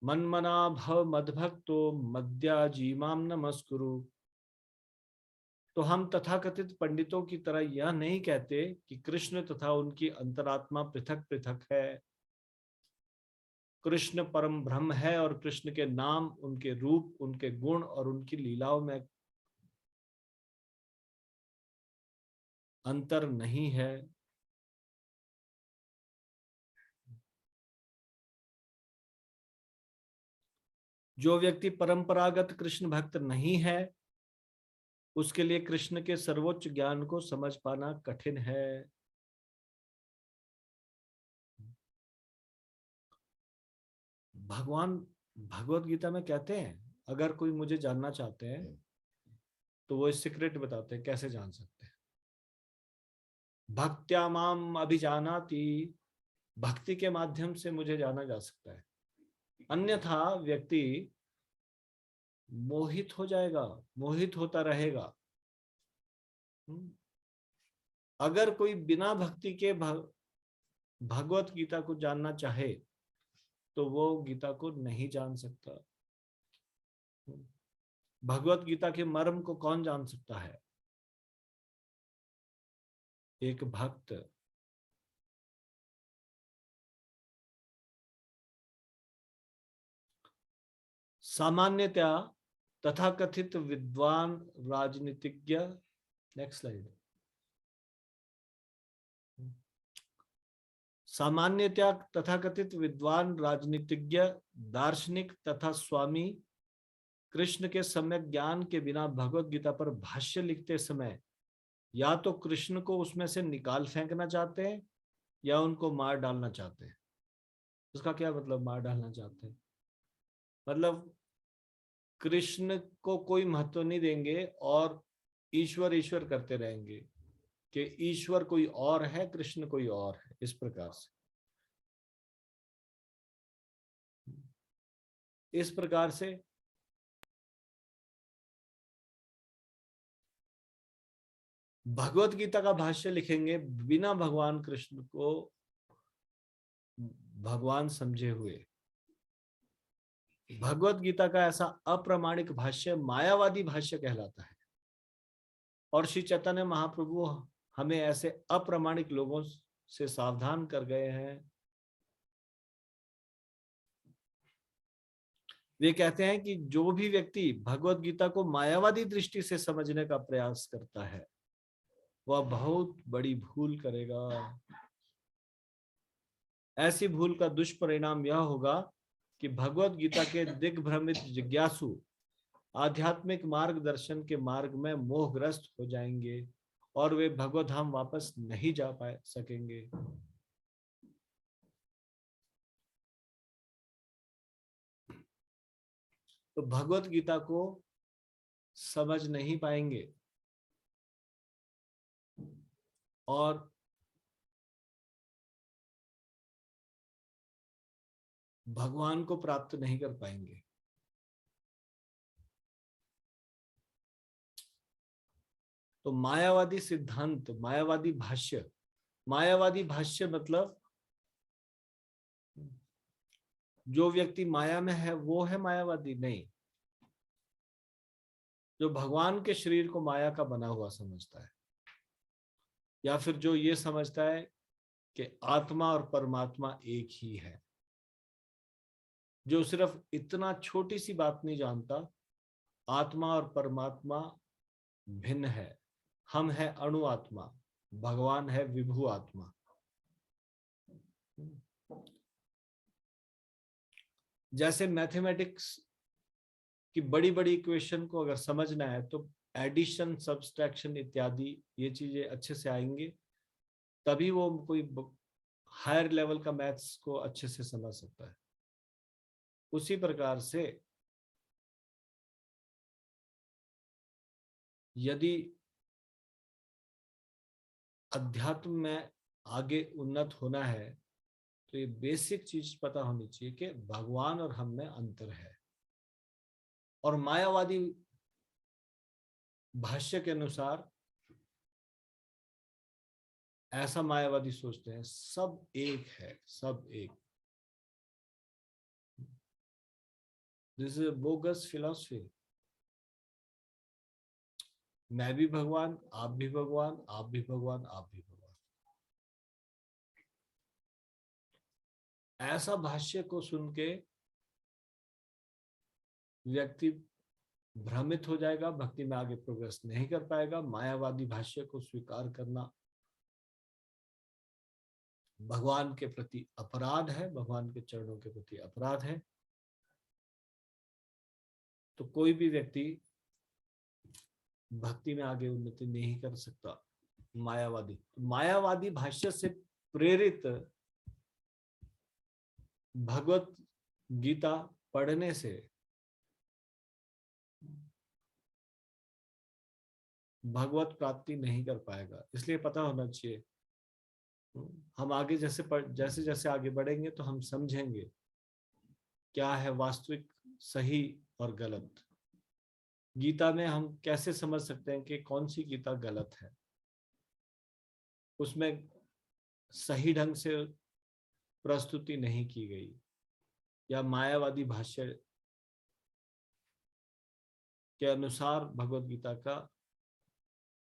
मनमना भव मद्भक्तो मद्याजीमाम नमस्कुरु, तो हम तथाकथित पंडितों की तरह यह नहीं कहते कि कृष्ण तथा उनकी अंतरात्मा पृथक पृथक है। कृष्ण परम ब्रह्म है और कृष्ण के नाम, उनके रूप, उनके गुण और उनकी लीलाओं में अंतर नहीं है। जो व्यक्ति परंपरागत कृष्ण भक्त नहीं है, उसके लिए कृष्ण के सर्वोच्च ज्ञान को समझ पाना कठिन है। भगवान भगवत गीता में कहते हैं, अगर कोई मुझे जानना चाहते हैं तो वो इस सीक्रेट बताते हैं कैसे जान सकते हैं। भक्त्या माम अभिजानाति, भक्ति के माध्यम से मुझे जाना जा सकता है, अन्यथा व्यक्ति मोहित हो जाएगा, मोहित होता रहेगा। अगर कोई बिना भक्ति के भगवत गीता को जानना चाहे तो वो गीता को नहीं जान सकता। भगवत गीता के मर्म को कौन जान सकता है? एक भक्त। सामान्यतया तथाकथित विद्वान राजनीतिज्ञ, नेक्स्ट स्लाइड। सामान्यतया तथाकथित विद्वान राजनीतिज्ञ, दार्शनिक तथा स्वामी कृष्ण के सम्यक ज्ञान के बिना भगवत गीता पर भाष्य लिखते समय या तो कृष्ण को उसमें से निकाल फेंकना चाहते हैं या उनको मार डालना चाहते हैं। उसका क्या मतलब मार डालना चाहते हैं? मतलब कृष्ण को कोई महत्व नहीं देंगे और ईश्वर ईश्वर करते रहेंगे कि ईश्वर कोई और है, कृष्ण कोई और है, इस प्रकार से। इस प्रकार से भगवत गीता का भाष्य लिखेंगे बिना भगवान कृष्ण को भगवान समझे हुए। भगवत गीता का ऐसा अप्रामाणिक भाष्य मायावादी भाष्य कहलाता है। और श्री चैतन्य महाप्रभु हमें ऐसे अप्रामाणिक लोगों से सावधान कर गए हैं। वे कहते हैं कि जो भी व्यक्ति भगवत गीता को मायावादी दृष्टि से समझने का प्रयास करता है वह बहुत बड़ी भूल करेगा। ऐसी भूल का दुष्परिणाम यह होगा कि भगवत गीता के दिग्भ्रमित जिज्ञासु आध्यात्मिक मार्गदर्शन के मार्ग में मोहग्रस्त हो जाएंगे और वे भगवत धाम वापस नहीं जा सकेंगे। तो भगवत गीता को समझ नहीं पाएंगे और भगवान को प्राप्त नहीं कर पाएंगे। तो मायावादी सिद्धांत, मायावादी भाष्य मतलब जो व्यक्ति माया में है वो है मायावादी नहीं। जो भगवान के शरीर को माया का बना हुआ समझता है या फिर जो ये समझता है कि आत्मा और परमात्मा एक ही है, जो सिर्फ इतना छोटी सी बात नहीं जानता, आत्मा और परमात्मा भिन्न है। हम है अणु आत्मा, भगवान है विभु आत्मा। जैसे मैथमेटिक्स की बड़ी बड़ी इक्वेशन को अगर समझना है तो एडिशन, सब्सट्रैक्शन इत्यादि ये चीजें अच्छे से आएंगे, तभी वो कोई हायर लेवल का मैथ्स को अच्छे से समझ सकता है। उसी प्रकार से यदि अध्यात्म में आगे उन्नत होना है तो ये बेसिक चीज पता होनी चाहिए कि भगवान और हम में अंतर है। और मायावादी भाष्य के अनुसार ऐसा मायावादी सोचते हैं सब एक है, सब एक। This is bogus philosophy. मैं भी भगवान, आप भी भगवान, आप भी भगवान, आप भी भगवान। ऐसा भाष्य को सुन के व्यक्ति भ्रमित हो जाएगा, भक्ति में आगे प्रोग्रेस नहीं कर पाएगा। मायावादी भाष्य को स्वीकार करना भगवान के प्रति अपराध है, भगवान के चरणों के प्रति अपराध है। तो कोई भी व्यक्ति भक्ति में आगे उन्नति नहीं कर सकता। मायावादी भाष्य से प्रेरित भगवत गीता पढ़ने से भगवत प्राप्ति नहीं कर पाएगा। इसलिए पता होना चाहिए, हम आगे जैसे जैसे आगे बढ़ेंगे तो हम समझेंगे क्या है वास्तविक सही और गलत। गीता में हम कैसे समझ सकते हैं कि कौन सी गीता गलत है? उसमें सही ढंग से प्रस्तुति नहीं की गई, या मायावादी भाष्य के अनुसार भगवत गीता का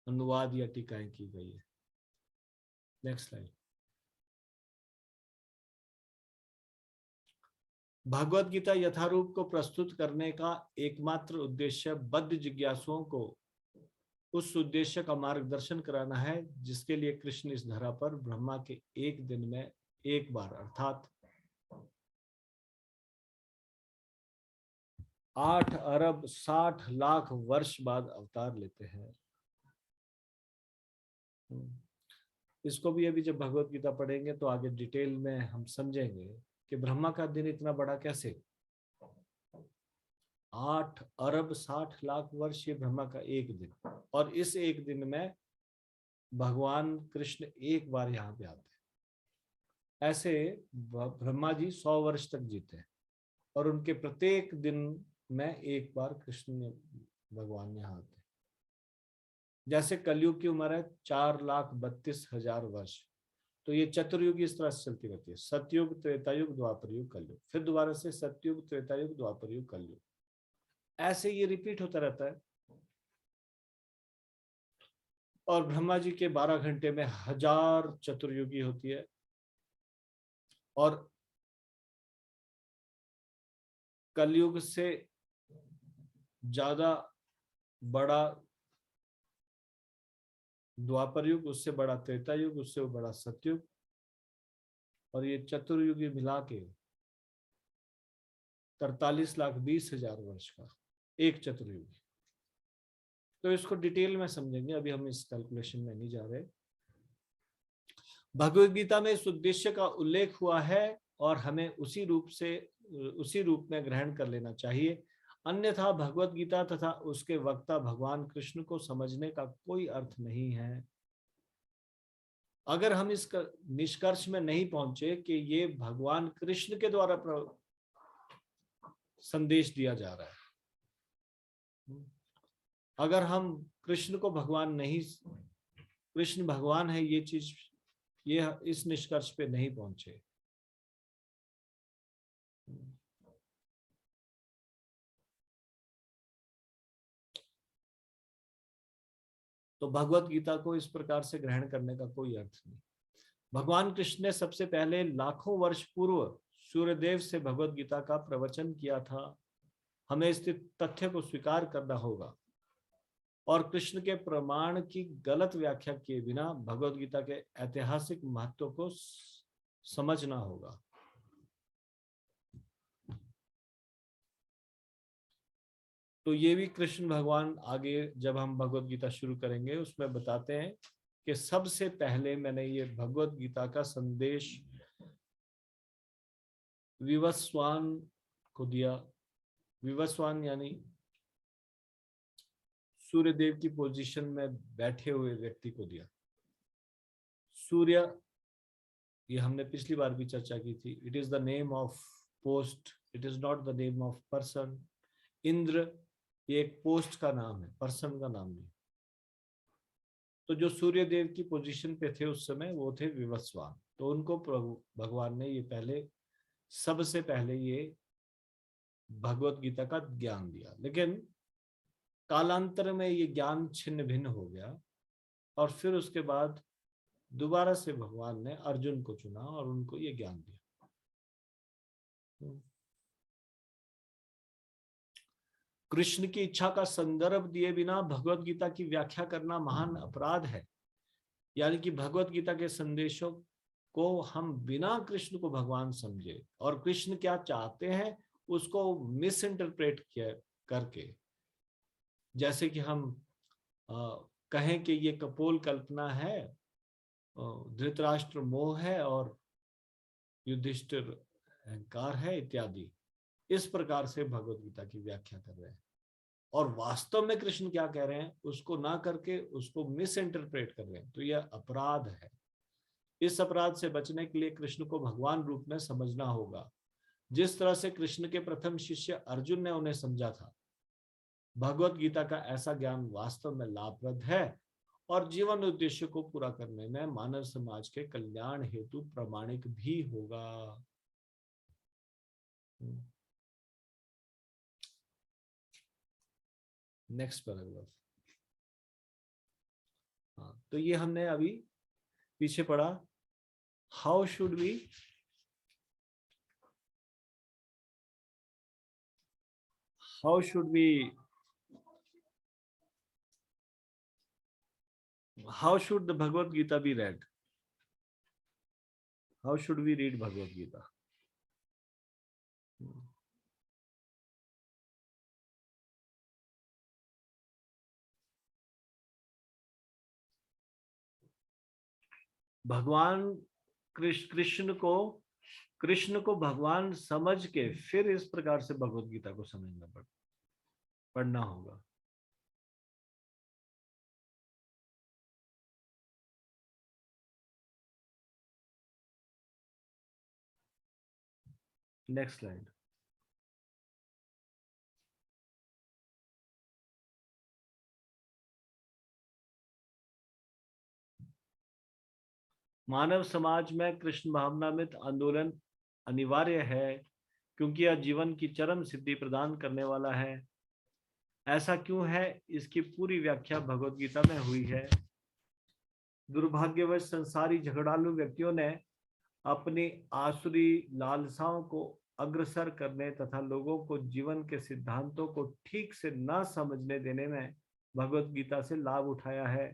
अनुवाद या टीकाएं की गई है। Next slide. भगवत गीता यथारूप को प्रस्तुत करने का एकमात्र उद्देश्य बद्ध जिज्ञासुओं को उस उद्देश्य का मार्गदर्शन कराना है जिसके लिए कृष्ण इस धरा पर ब्रह्मा के एक दिन में एक बार अर्थात 8 अरब 60 लाख वर्ष बाद अवतार लेते हैं। इसको भी अभी जब भगवत गीता पढ़ेंगे तो आगे डिटेल में हम समझेंगे कि ब्रह्मा का दिन इतना बड़ा कैसे। 8 अरब 60 लाख वर्ष ये ब्रह्मा का एक दिन, और इस एक दिन में भगवान कृष्ण एक बार यहाँ पे आते हैं। ऐसे ब्रह्मा जी 100 वर्ष तक जीते हैं और उनके प्रत्येक दिन में एक बार कृष्ण भगवान यहाँ आते हैं। जैसे कलयुग की उम्र है 4,32,000 वर्ष, तो ये चतुर्युग इस तरह से चलती रहती है। सतयुग, त्रेतायुग, द्वापर युग, कलयुग, फिर दोबारा से सतयुग, त्रेतायुग, द्वापर युग, कलयुग, ऐसे ये रिपीट होता रहता है। और ब्रह्मा जी के 12 घंटे में 1000 चतुर्युगी होती है, और कलयुग से ज्यादा बड़ा द्वापर युग, उससे बड़ा त्रेता युग, उससे बड़ा सतयुग, और ये चतुर्युगी मिला के 43,20,000 वर्ष का एक चतुर्युगी। तो इसको डिटेल में समझेंगे, अभी हम इस कैलकुलेशन में नहीं जा रहे। भगवद गीता में इस उद्देश्य का उल्लेख हुआ है और हमें उसी रूप में ग्रहण कर लेना चाहिए, अन्यथा भगवद गीता तथा उसके वक्ता भगवान कृष्ण को समझने का कोई अर्थ नहीं है। अगर हम इस निष्कर्ष में नहीं पहुंचे कि ये भगवान कृष्ण के द्वारा संदेश दिया जा रहा है, अगर हम कृष्ण को भगवान नहीं, कृष्ण भगवान है ये इस निष्कर्ष पे नहीं पहुंचे, तो भगवत गीता को इस प्रकार से ग्रहण करने का कोई अर्थ नहीं। भगवान कृष्ण ने सबसे पहले लाखों वर्ष पूर्व सूर्यदेव से भगवत गीता का प्रवचन किया था। हमें इस तथ्य को स्वीकार करना होगा और कृष्ण के प्रमाण की गलत व्याख्या किए बिना भगवत गीता के ऐतिहासिक महत्व को समझना होगा। तो ये भी कृष्ण भगवान आगे जब हम भगवत गीता शुरू करेंगे उसमें बताते हैं कि सबसे पहले मैंने ये भगवत गीता का संदेश विवस्वान को दिया। विवस्वान यानी सूर्यदेव की पोजीशन में बैठे हुए व्यक्ति को दिया। सूर्य, ये हमने पिछली बार भी चर्चा की थी, it is the name of post, it is not the name of person. Indra ये एक पोस्ट का नाम है, पर्सन का नाम नहीं। तो जो सूर्यदेव की पोजीशन पे थे उस समय वो थे विवस्वान, तो उनको प्रभु भगवान ने ये सबसे पहले ये भगवत गीता का ज्ञान दिया। लेकिन कालांतर में ये ज्ञान छिन्न भिन्न हो गया और फिर उसके बाद दोबारा से भगवान ने अर्जुन को चुना और उनको ये ज्ञान दिया। कृष्ण की इच्छा का संदर्भ दिए बिना भगवत गीता की व्याख्या करना महान अपराध है। यानी कि भगवत गीता के संदेशों को हम बिना कृष्ण को भगवान समझे और कृष्ण क्या चाहते हैं उसको मिस इंटरप्रेट किया करके, जैसे कि हम कहें कि ये कपोल कल्पना है, धृतराष्ट्र मोह है और युधिष्ठिर अहंकार है इत्यादि, इस प्रकार से भगवत गीता की व्याख्या कर रहे हैं। और वास्तव में कृष्ण क्या कह रहे हैं उसको ना करके उसको मिस इंटरप्रेट कर रहे हैं, तो यह अपराध है। इस अपराध से बचने के लिए कृष्ण को भगवान रूप में समझना होगा, जिस तरह से कृष्ण के प्रथम शिष्य अर्जुन ने उन्हें समझा था। भगवत गीता का ऐसा ज्ञान वास्तव में लाभप्रद है और जीवन उद्देश्य को पूरा करने में मानव समाज के कल्याण हेतु प्रामाणिक भी होगा। Next paragraph. हाँ, तो ये हमने अभी पीछे पढ़ा। How should we how should the Bhagavad Gita be read? How should we read Bhagavad Gita? भगवान कृष्ण को भगवान समझ के फिर इस प्रकार से भगवत गीता को समझना पढ़ना होगा। Next slide. मानव समाज में कृष्ण भावनामृत आंदोलन अनिवार्य है क्योंकि यह जीवन की चरम सिद्धि प्रदान करने वाला है। ऐसा क्यों है इसकी पूरी व्याख्या भगवत गीता में हुई है। दुर्भाग्यवश संसारी झगड़ालू व्यक्तियों ने अपनी आसुरी लालसाओं को अग्रसर करने तथा लोगों को जीवन के सिद्धांतों को ठीक से न समझने देने में भगवत गीता से लाभ उठाया है।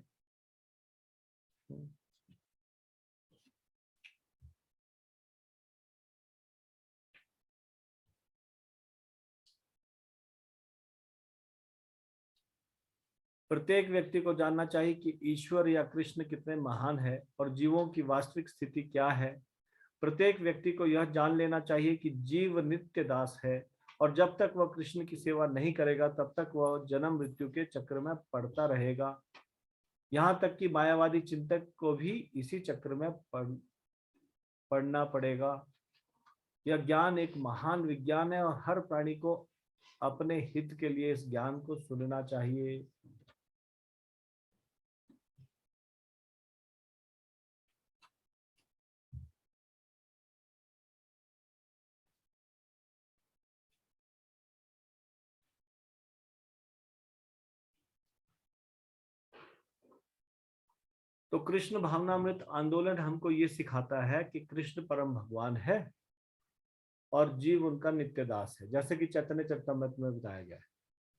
प्रत्येक व्यक्ति को जानना चाहिए कि ईश्वर या कृष्ण कितने महान है और जीवों की वास्तविक स्थिति क्या है। प्रत्येक व्यक्ति को यह जान लेना चाहिए कि जीव नित्य दास है और जब तक वह कृष्ण की सेवा नहीं करेगा तब तक वह जन्म मृत्यु के चक्र में पड़ता रहेगा। यहाँ तक कि मायावादी चिंतक को भी इसी चक्र में पड़ना पड़ेगा। यह ज्ञान एक महान विज्ञान है और हर प्राणी को अपने हित के लिए इस ज्ञान को सुनना चाहिए। तो कृष्ण भावनामृत आंदोलन हमको ये सिखाता है कि कृष्ण परम भगवान है और जीव उनका नित्य दास है। जैसे कि चैतन्य चरितमृत में बताया गया है,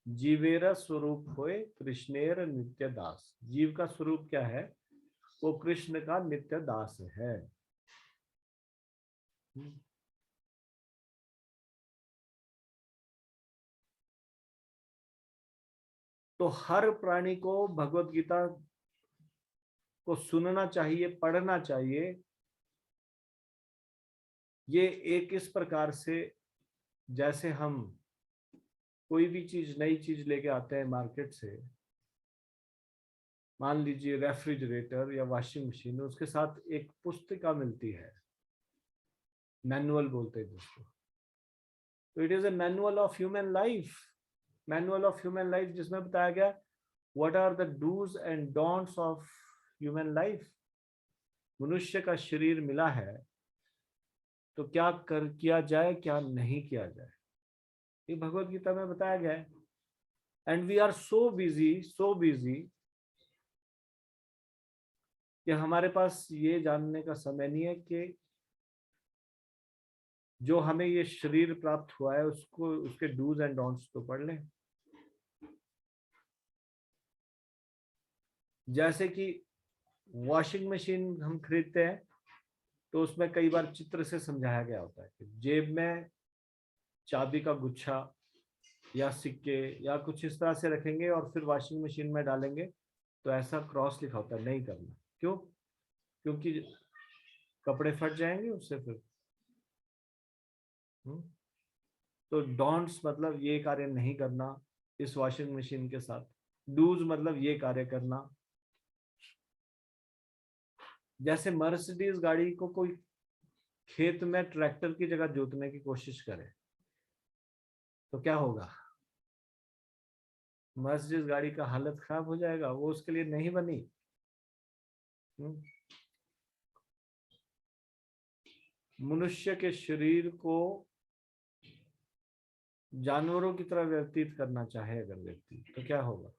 जीवेर स्वरूप होए कृष्णेर नित्य दास। जीव का स्वरूप क्या है? वो कृष्ण का नित्य दास है। तो हर प्राणी को भगवत गीता को सुनना चाहिए, पढ़ना चाहिए। ये एक इस प्रकार से जैसे हम कोई भी चीज, नई चीज लेके आते हैं मार्केट से, मान लीजिए रेफ्रिजरेटर या वॉशिंग मशीन, उसके साथ एक पुस्तिका मिलती है, मैनुअल बोलते हैं जिसको। तो it is a manual of human life, manual of human life, जिसमें बताया गया what are the dos and don'ts of human life. मनुष्य का शरीर मिला है तो क्या किया जाए, क्या नहीं किया जाए, ये भगवत गीता में बताया गया है। And we are so busy कि हमारे पास ये जानने का समय नहीं है कि जो हमें ये शरीर प्राप्त हुआ है उसको, उसके डूज एंड डोंट्स तो पढ़ लें। जैसे कि वॉशिंग मशीन हम खरीदते हैं तो उसमें कई बार चित्र से समझाया गया होता है कि जेब में चाबी का गुच्छा या सिक्के या कुछ इस तरह से रखेंगे और फिर वॉशिंग मशीन में डालेंगे तो ऐसा क्रॉस लिखा होता है, नहीं करना। क्यों? क्योंकि कपड़े फट जाएंगे उससे फिर। तो डोंट्स मतलब ये कार्य नहीं करना इस वॉशिंग मशीन के साथ, डूज मतलब ये कार्य करना। जैसे मर्सिडीज गाड़ी को कोई खेत में ट्रैक्टर की जगह जोतने की कोशिश करे तो क्या होगा? मर्सिडीज गाड़ी का हालत खराब हो जाएगा, वो उसके लिए नहीं बनी। मनुष्य के शरीर को जानवरों की तरह व्यतीत करना चाहे अगर व्यक्ति तो क्या होगा?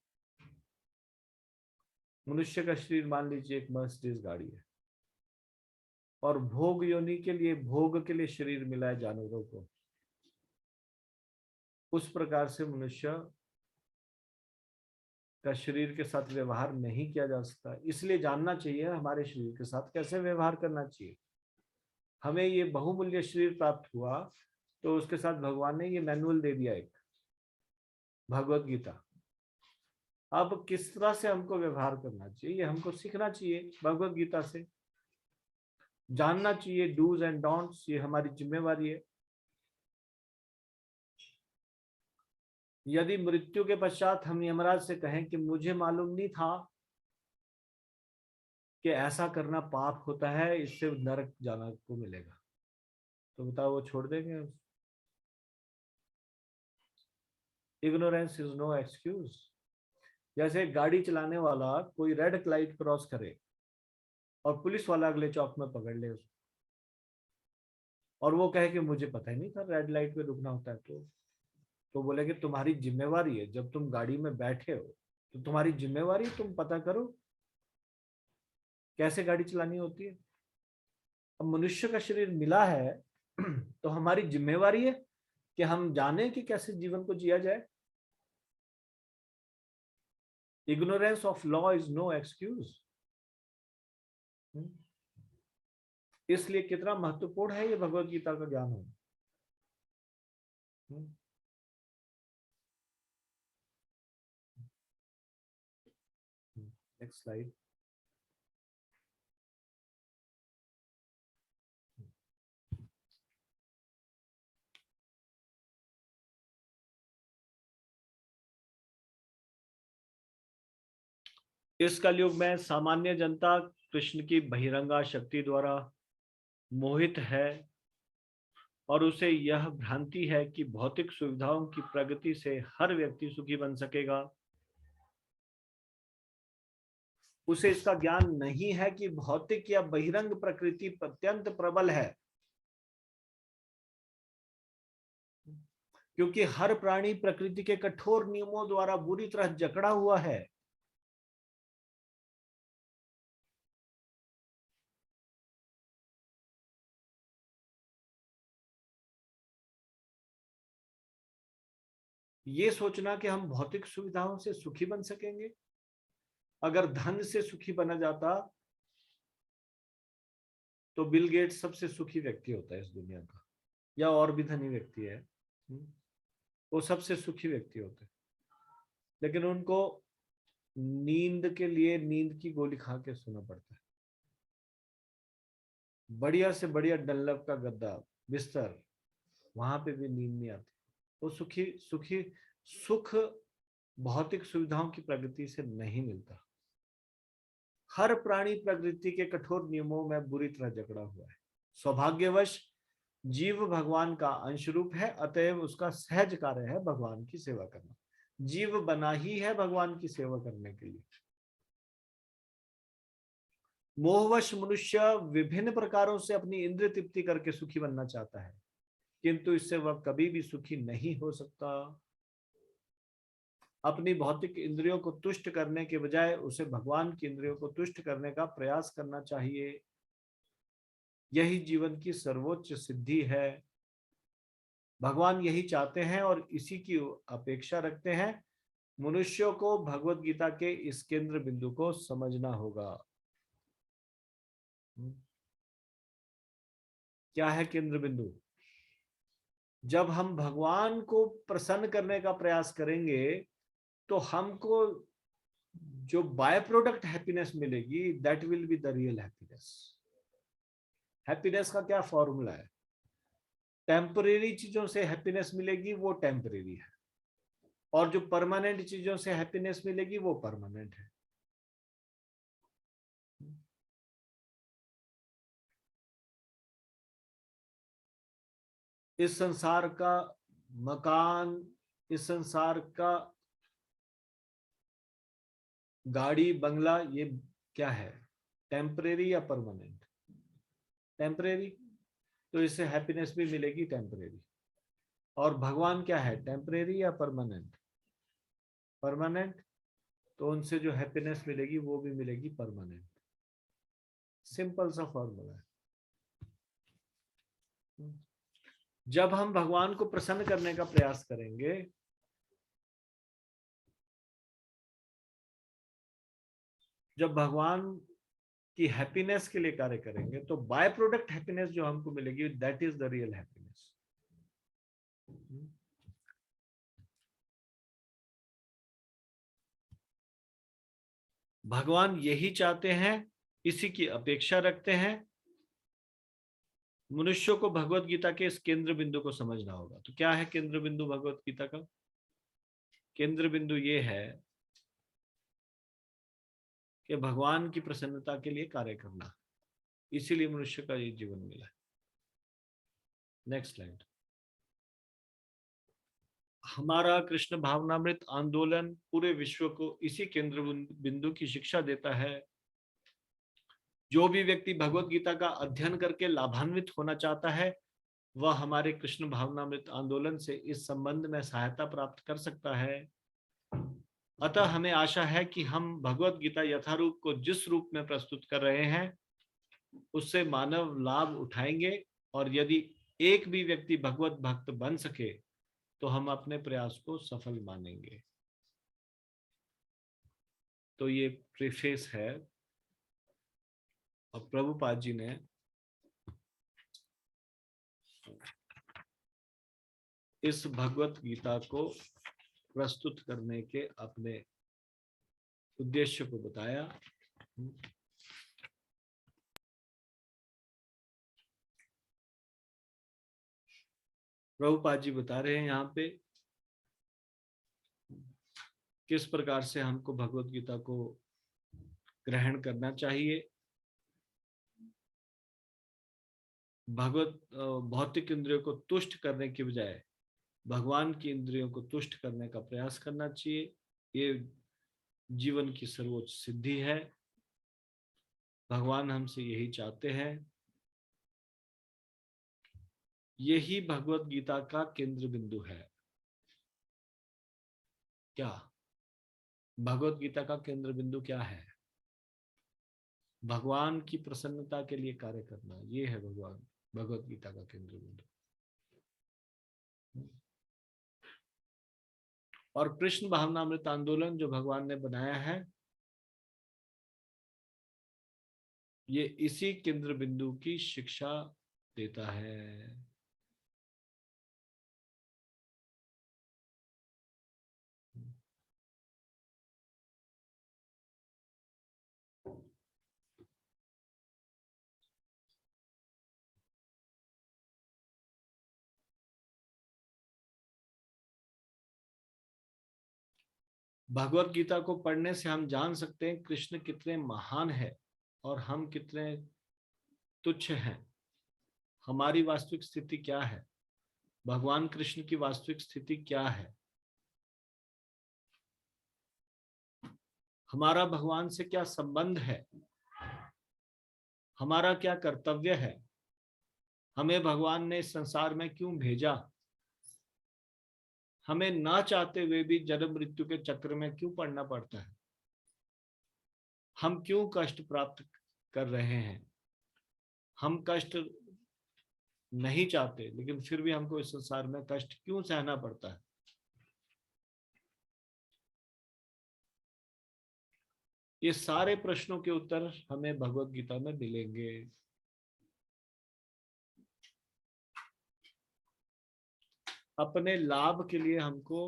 मनुष्य का शरीर मान लीजिए एक मर्सिडीज गाड़ी है और भोग योनि के लिए, भोग के लिए शरीर मिला है जानवरों को। उस प्रकार से मनुष्य का शरीर के साथ व्यवहार नहीं किया जा सकता। इसलिए जानना चाहिए हमारे शरीर के साथ कैसे व्यवहार करना चाहिए। हमें ये बहुमूल्य शरीर प्राप्त हुआ तो उसके साथ भगवान ने ये मैनुअल दे दिया, एक भगवत गीता। अब किस तरह से हमको व्यवहार करना चाहिए ये हमको सीखना चाहिए भगवत गीता से, जानना चाहिए डूज एंड डोंट्स, ये हमारी जिम्मेवारी है। यदि मृत्यु के पश्चात हम यमराज से कहें कि मुझे मालूम नहीं था कि ऐसा करना पाप होता है, इससे नरक जाना को मिलेगा, तो बताओ वो छोड़ देंगे? Ignorance is no excuse. जैसे गाड़ी चलाने वाला कोई रेड लाइट क्रॉस करे और पुलिस वाला अगले चौक में पकड़ ले उसको और वो कहे कि मुझे पता ही नहीं था रेड लाइट पे रुकना होता है, तो बोलेगे तुम्हारी जिम्मेवारी है, जब तुम गाड़ी में बैठे हो तो तुम्हारी जिम्मेवारी, तुम पता करो कैसे गाड़ी चलानी होती है। अब मनुष्य का शरीर मिला है तो हमारी जिम्मेवारी है कि हम जाने कि कैसे जीवन को जिया जाए। Ignorance of law is no excuse. इसलिए कितना महत्वपूर्ण है ये भगवत गीता का ज्ञान होना। Next slide. इस कलयुग में सामान्य जनता कृष्ण की बहिरंगा शक्ति द्वारा मोहित है और उसे यह भ्रांति है कि भौतिक सुविधाओं की प्रगति से हर व्यक्ति सुखी बन सकेगा। उसे इसका ज्ञान नहीं है कि भौतिक या बहिरंग प्रकृति अत्यंत प्रबल है, क्योंकि हर प्राणी प्रकृति के कठोर नियमों द्वारा बुरी तरह जकड़ा हुआ है। ये सोचना कि हम भौतिक सुविधाओं से सुखी बन सकेंगे, अगर धन से सुखी बना जाता तो बिल गेट्स सबसे सुखी व्यक्ति होता है इस दुनिया का, या और भी धनी व्यक्ति है, वो सबसे सुखी व्यक्ति होते हैं। लेकिन उनको नींद के लिए नींद की गोली खा के सोना पड़ता है, बढ़िया से बढ़िया डनलप का गद्दा बिस्तर, वहां पे भी नींद नहीं आती। वो सुखी सुखी सुख भौतिक सुविधाओं की प्रगति से नहीं मिलता। हर प्राणी प्रकृति के कठोर नियमों में बुरी तरह जकड़ा हुआ है। सौभाग्यवश जीव भगवान का अंश रूप है, अतएव उसका सहज कार्य है भगवान की सेवा करना। जीव बना ही है भगवान की सेवा करने के लिए। मोहवश मनुष्य विभिन्न प्रकारों से अपनी इंद्रिय तृप्ति करके सुखी बनना चाहता है, किंतु इससे वह कभी भी सुखी नहीं हो सकता। अपनी भौतिक इंद्रियों को तुष्ट करने के बजाय उसे भगवान की इंद्रियों को तुष्ट करने का प्रयास करना चाहिए। यही जीवन की सर्वोच्च सिद्धि है। भगवान यही चाहते हैं और इसी की अपेक्षा रखते हैं। मनुष्यों को भगवत गीता के इस केंद्र बिंदु को समझना होगा। क्या है केंद्र बिंदु? जब हम भगवान को प्रसन्न करने का प्रयास करेंगे तो हमको जो बाय प्रोडक्ट हैप्पीनेस मिलेगी, that will be the real happiness. Happiness का क्या फॉर्मूला है? टेम्परेरी चीजों से हैप्पीनेस मिलेगी वो टेम्परेरी है, और जो परमानेंट चीजों से हैप्पीनेस मिलेगी वो परमानेंट है। इस संसार का मकान, इस संसार का गाड़ी बंगला, ये क्या है? टेम्परेरी या परमानेंट? टेम्परेरी। तो इससे हैप्पीनेस भी मिलेगी टेम्परेरी। और भगवान क्या है, टेम्परेरी या परमानेंट? परमानेंट। तो उनसे जो हैप्पीनेस मिलेगी वो भी मिलेगी परमानेंट। सिंपल सा फॉर्मूला है। जब हम भगवान को प्रसन्न करने का प्रयास करेंगे, जब भगवान की हैप्पीनेस के लिए कार्य करेंगे, तो बाय प्रोडक्ट हैप्पीनेस जो हमको मिलेगी, that is the real happiness. भगवान यही चाहते हैं, इसी की अपेक्षा रखते हैं। मनुष्यों को भगवत गीता के इस केंद्र बिंदु को समझना होगा। तो क्या है केंद्र बिंदु भगवत गीता का? केंद्र बिंदु ये है कि भगवान की प्रसन्नता के लिए कार्य करना, इसीलिए मनुष्य का ये जीवन मिला है। Next slide. हमारा कृष्ण भावनामृत आंदोलन पूरे विश्व को इसी केंद्र बिंदु की शिक्षा देता है। जो भी व्यक्ति भगवत गीता का अध्ययन करके लाभान्वित होना चाहता है, वह हमारे कृष्ण भावनामृत आंदोलन से इस संबंध में सहायता प्राप्त कर सकता है। अतः हमें आशा है कि हम भगवत गीता यथारूप को जिस रूप में प्रस्तुत कर रहे हैं, उससे मानव लाभ उठाएंगे, और यदि एक भी व्यक्ति भगवत भक्त बन सके तो हम अपने प्रयास को सफल मानेंगे। तो ये प्रीफेस है, और प्रभुपाद जी ने इस भगवत गीता को प्रस्तुत करने के अपने उद्देश्य को बताया। प्रभुपाद जी बता रहे हैं यहाँ पे किस प्रकार से हमको भगवत गीता को ग्रहण करना चाहिए। भौतिक इंद्रियों को तुष्ट करने की बजाय भगवान की इंद्रियों को तुष्ट करने का प्रयास करना चाहिए। ये जीवन की सर्वोच्च सिद्धि है। भगवान हमसे यही चाहते हैं। यही भगवत गीता का केंद्र बिंदु है। क्या भगवत गीता का केंद्र बिंदु क्या है? भगवान की प्रसन्नता के लिए कार्य करना, ये है भगवत गीता का केंद्र बिंदु। और कृष्ण भावनामृत आंदोलन जो भगवान ने बनाया है, ये इसी केंद्र बिंदु की शिक्षा देता है। भगवत गीता को पढ़ने से हम जान सकते हैं कृष्ण कितने महान है और हम कितने तुच्छ हैं। हमारी वास्तविक स्थिति क्या है, भगवान कृष्ण की वास्तविक स्थिति क्या है, हमारा भगवान से क्या संबंध है, हमारा क्या कर्तव्य है, हमें भगवान ने इस संसार में क्यों भेजा, हमें ना चाहते हुए भी जन्म मृत्यु के चक्र में क्यों पड़ना पड़ता है, हम क्यों कष्ट प्राप्त कर रहे हैं, हम कष्ट नहीं चाहते, लेकिन फिर भी हमको इस संसार में कष्ट क्यों सहना पड़ता है? ये सारे प्रश्नों के उत्तर हमें भगवत गीता में मिलेंगे। अपने लाभ के लिए हमको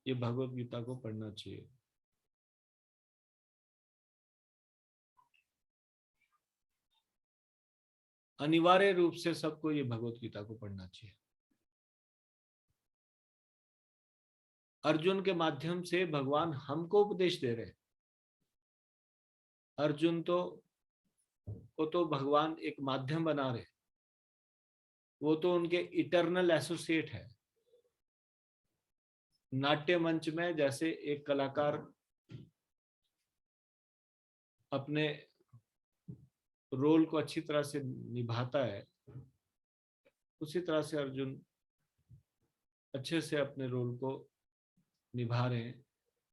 ये भगवत गीता को पढ़ना चाहिए। अनिवार्य रूप से सबको ये भगवत गीता को पढ़ना चाहिए। अर्जुन के माध्यम से भगवान हमको उपदेश दे रहे हैं। अर्जुन तो भगवान एक माध्यम बना रहे, वो तो उनके इटर्नल एसोसिएट है। नाट्य मंच में जैसे एक कलाकार अपने रोल को अच्छी तरह से निभाता है, उसी तरह से अर्जुन अच्छे से अपने रोल को निभा रहे हैं,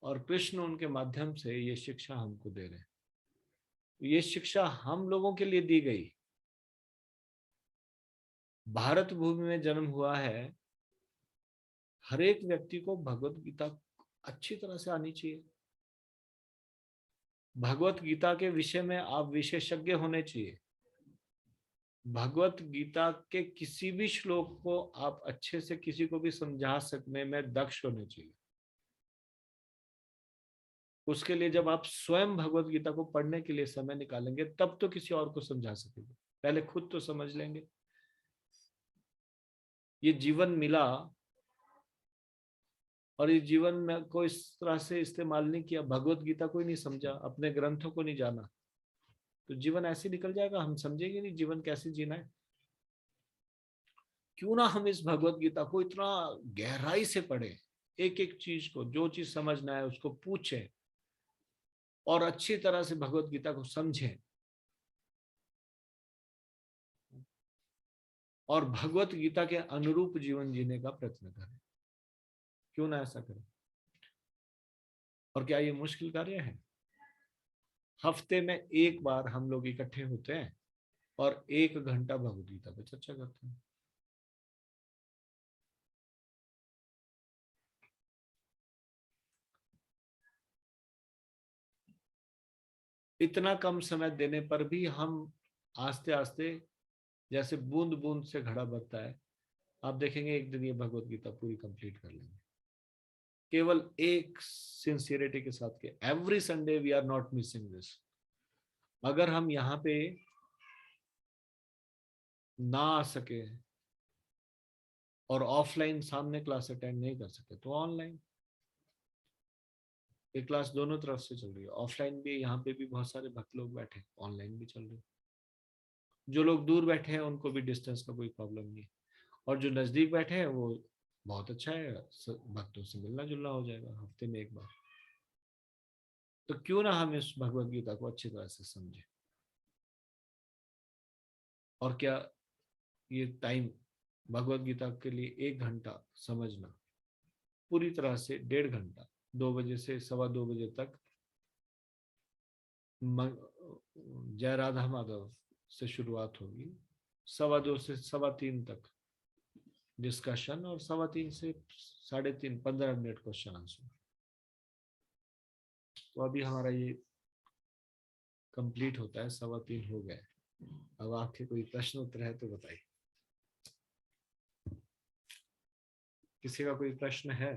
और कृष्ण उनके माध्यम से ये शिक्षा हमको दे रहे हैं। ये शिक्षा हम लोगों के लिए दी गई। भारत भूमि में जन्म हुआ है, हर एक व्यक्ति को भगवत गीता अच्छी तरह से आनी चाहिए। भगवत गीता के विषय में आप विशेषज्ञ होने चाहिए। भगवत गीता के किसी भी श्लोक को आप अच्छे से किसी को भी समझा सकने में दक्ष होने चाहिए। उसके लिए जब आप स्वयं भगवत गीता को पढ़ने के लिए समय निकालेंगे, तब तो किसी और को समझा सकेंगे। पहले खुद तो समझ लेंगे। ये जीवन मिला और ये जीवन में को इस तरह से इस्तेमाल नहीं किया, भगवत गीता को ही नहीं समझा, अपने ग्रंथों को नहीं जाना, तो जीवन ऐसे निकल जाएगा। हम समझेंगे नहीं जीवन कैसे जीना है। क्यों ना हम इस भगवत गीता को इतना गहराई से पढ़े, एक एक चीज को, जो चीज समझना है उसको पूछें और अच्छी तरह से भगवत गीता को समझें और भगवत गीता के अनुरूप जीवन जीने का प्रयत्न करें। क्यों ना ऐसा करें? और क्या ये मुश्किल कार्य है? हफ्ते में एक बार हम लोग इकट्ठे होते हैं और 1 घंटा भगवत गीता पे चर्चा करते हैं। इतना कम समय देने पर भी हम आस्ते आस्ते, जैसे बूंद बूंद से घड़ा भरता है, आप देखेंगे एक दिन ये भगवत गीता पूरी कंप्लीट कर लेंगे। केवल एक सिंसियरिटी के साथ के every Sunday we are not missing this. अगर हम यहाँ पे ना आ सके और ऑफलाइन सामने क्लास अटेंड नहीं कर सके, तो ऑनलाइन ये क्लास दोनों तरफ से चल रही है। ऑफलाइन भी, यहाँ पे भी बहुत सारे भक्त लोग बैठे, ऑनलाइन भी चल रही है। जो लोग दूर बैठे हैं उनको भी डिस्टेंस का कोई प्रॉब्लम नहीं है, और जो नजदीक बैठे हैं वो बहुत अच्छा है, भक्तों से मिलना जुलना हो जाएगा हफ्ते में एक बार। तो क्यों ना हम इस भगवत गीता को अच्छी तरह से समझें। और क्या ये टाइम भगवत गीता के लिए 1 घंटा समझना, पूरी तरह से 1.5 घंटा, 2 बजे से 2:15 बजे तक जय राधा माधव से शुरुआत होगी, 2:15 से 3:15 तक डिस्कशन, और 3:15 से 3:30 15 मिनट क्वेश्चन आंसर। तो अभी हमारा ये कंप्लीट होता है, 3:15 हो गए। अब आपके कोई प्रश्न उत्तर है तो बताइए। किसी का कोई प्रश्न है?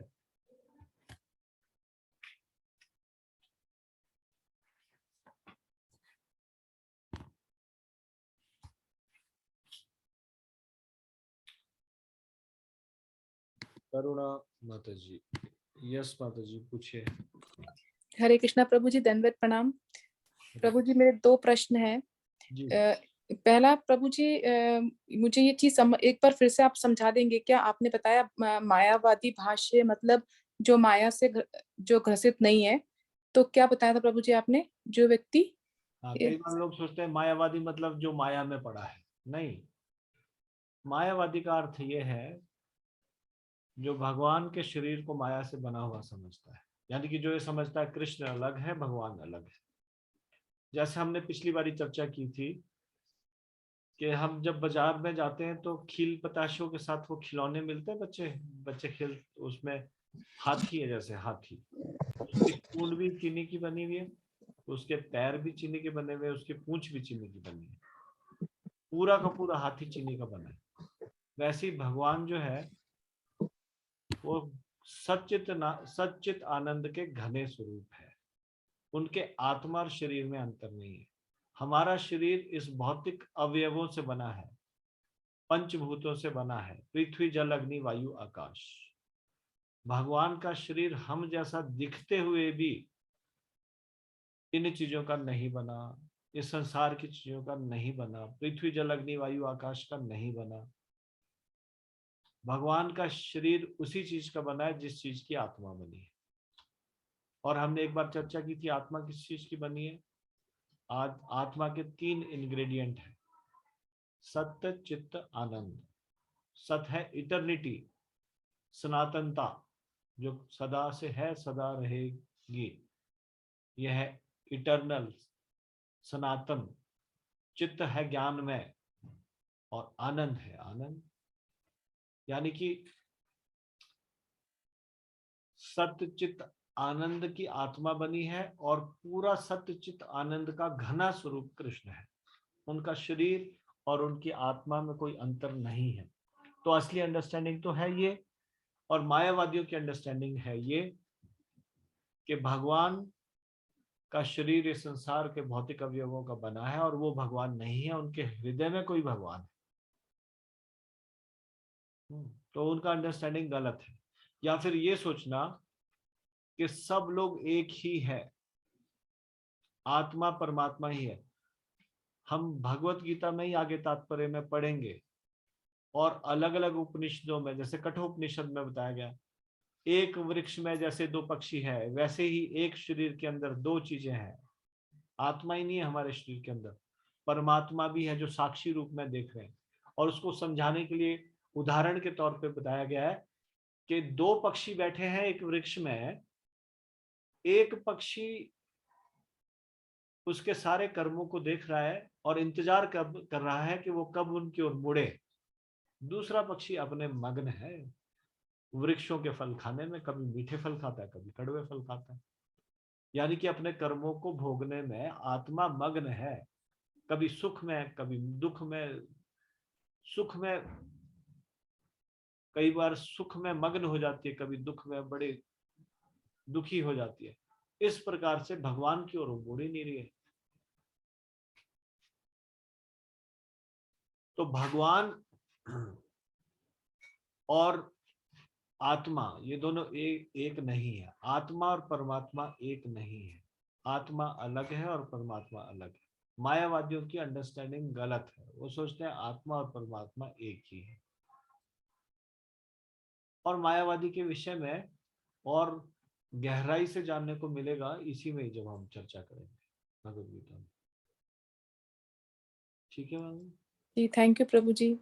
करुणा माता जी। यस माता जी, पूछिए। हरे कृष्णा प्रभु जी, दंडवत प्रणाम। प्रभु जी मेरे 2 प्रश्न हैं। जी। पहला प्रभु जी, मुझे ये चीज एक बार फिर से आप समझा देंगे क्या? आपने बताया मायावादी भाष्य, मतलब जो माया से जो ग्रसित नहीं है, तो क्या बताया था प्रभु जी आपने? जो व्यक्ति, हाँ, कई बार लोग सोचते हैं मायावादी मतलब जो माया में पड़ा है। नहीं, मायावादी का अर्थ ये है जो भगवान के शरीर को माया से बना हुआ समझता है, यानी कि जो ये समझता है कृष्ण अलग है, भगवान अलग है। जैसे हमने पिछली बारी चर्चा की थी कि हम जब बाजार में जाते हैं तो खील पताशों के साथ वो खिलौने मिलते हैं, बच्चे बच्चे खेल, उसमें हाथी है, जैसे हाथी, उसकी सूंड भी चीनी की बनी हुई है, उसके पैर भी चीनी के बने हुए हैं, उसकी पूंछ भी चीनी की बनी है, पूरा का पूरा हाथी चीनी का बना है। वैसे ही भगवान जो है वो सच्चित आनंद के घने स्वरूप है। उनके आत्मा और शरीर में अंतर नहीं है। हमारा शरीर इस भौतिक अवयवों से बना है, पंचभूतों से बना है, पृथ्वी जल अग्नि वायु आकाश। भगवान का शरीर हम जैसा दिखते हुए भी इन चीजों का नहीं बना, इस संसार की चीजों का नहीं बना, पृथ्वी जल अग्नि वायु आकाश का नहीं बना। भगवान का शरीर उसी चीज का बना है जिस चीज की आत्मा बनी है। और हमने एक बार चर्चा की थी आत्मा किस चीज की बनी है। आज आत्मा के 3 इंग्रेडिएंट है, सत्य चित्त आनंद। सत है इटर्निटी, सनातनता, जो सदा से है सदा रहेगी, यह है इटर्नल, सनातन। चित्त है ज्ञानमय, और आनंद है आनंद, यानी कि सत्य चित्त आनंद की आत्मा बनी है, और पूरा सत्य चित्त आनंद का घना स्वरूप कृष्ण है। उनका शरीर और उनकी आत्मा में कोई अंतर नहीं है। तो असली अंडरस्टैंडिंग तो है ये, और मायावादियों की अंडरस्टैंडिंग है ये कि भगवान का शरीर इस संसार के भौतिक अवयवों का बना है, और वो भगवान नहीं है, उनके हृदय में कोई भगवान है। तो उनका अंडरस्टैंडिंग गलत है। या फिर ये सोचना कि सब लोग एक ही है, आत्मा परमात्मा ही है। हम भगवत गीता में ही आगे तात्पर्य में पढ़ेंगे, और अलग अलग उपनिषदों में, जैसे कठोपनिषद में बताया गया, एक वृक्ष में जैसे 2 पक्षी है, वैसे ही एक शरीर के अंदर 2 चीजें हैं। आत्मा ही नहीं है हमारे शरीर के अंदर, परमात्मा भी है जो साक्षी रूप में देख रहे हैं। और उसको समझाने के लिए उदाहरण के तौर पे बताया गया है कि 2 पक्षी बैठे हैं एक वृक्ष में, एक पक्षी उसके सारे कर्मों को देख रहा है और इंतजार कर रहा है कि वो कब उनकी ओर मुड़े। दूसरा पक्षी अपने मग्न है वृक्षों के फल खाने में, कभी मीठे फल खाता है, कभी कड़वे फल खाता है। यानी कि अपने कर्मों को भोगने में आत्मा मग्न है, कभी सुख में कभी दुख में। सुख में कई बार सुख में मग्न हो जाती है, कभी दुख में बड़े दुखी हो जाती है। इस प्रकार से भगवान की ओर मुड़ ही नहीं रही है। तो भगवान और आत्मा ये दोनों एक नहीं है। आत्मा और परमात्मा एक नहीं है। आत्मा अलग है और परमात्मा अलग है। मायावादियों की अंडरस्टैंडिंग गलत है। वो सोचते हैं आत्मा और परमात्मा एक ही है। और मायावादी के विषय में और गहराई से जानने को मिलेगा इसी में जब हम चर्चा करेंगे भगवद गीता में। ठीक है मैम जी, थैंक यू प्रभु जी।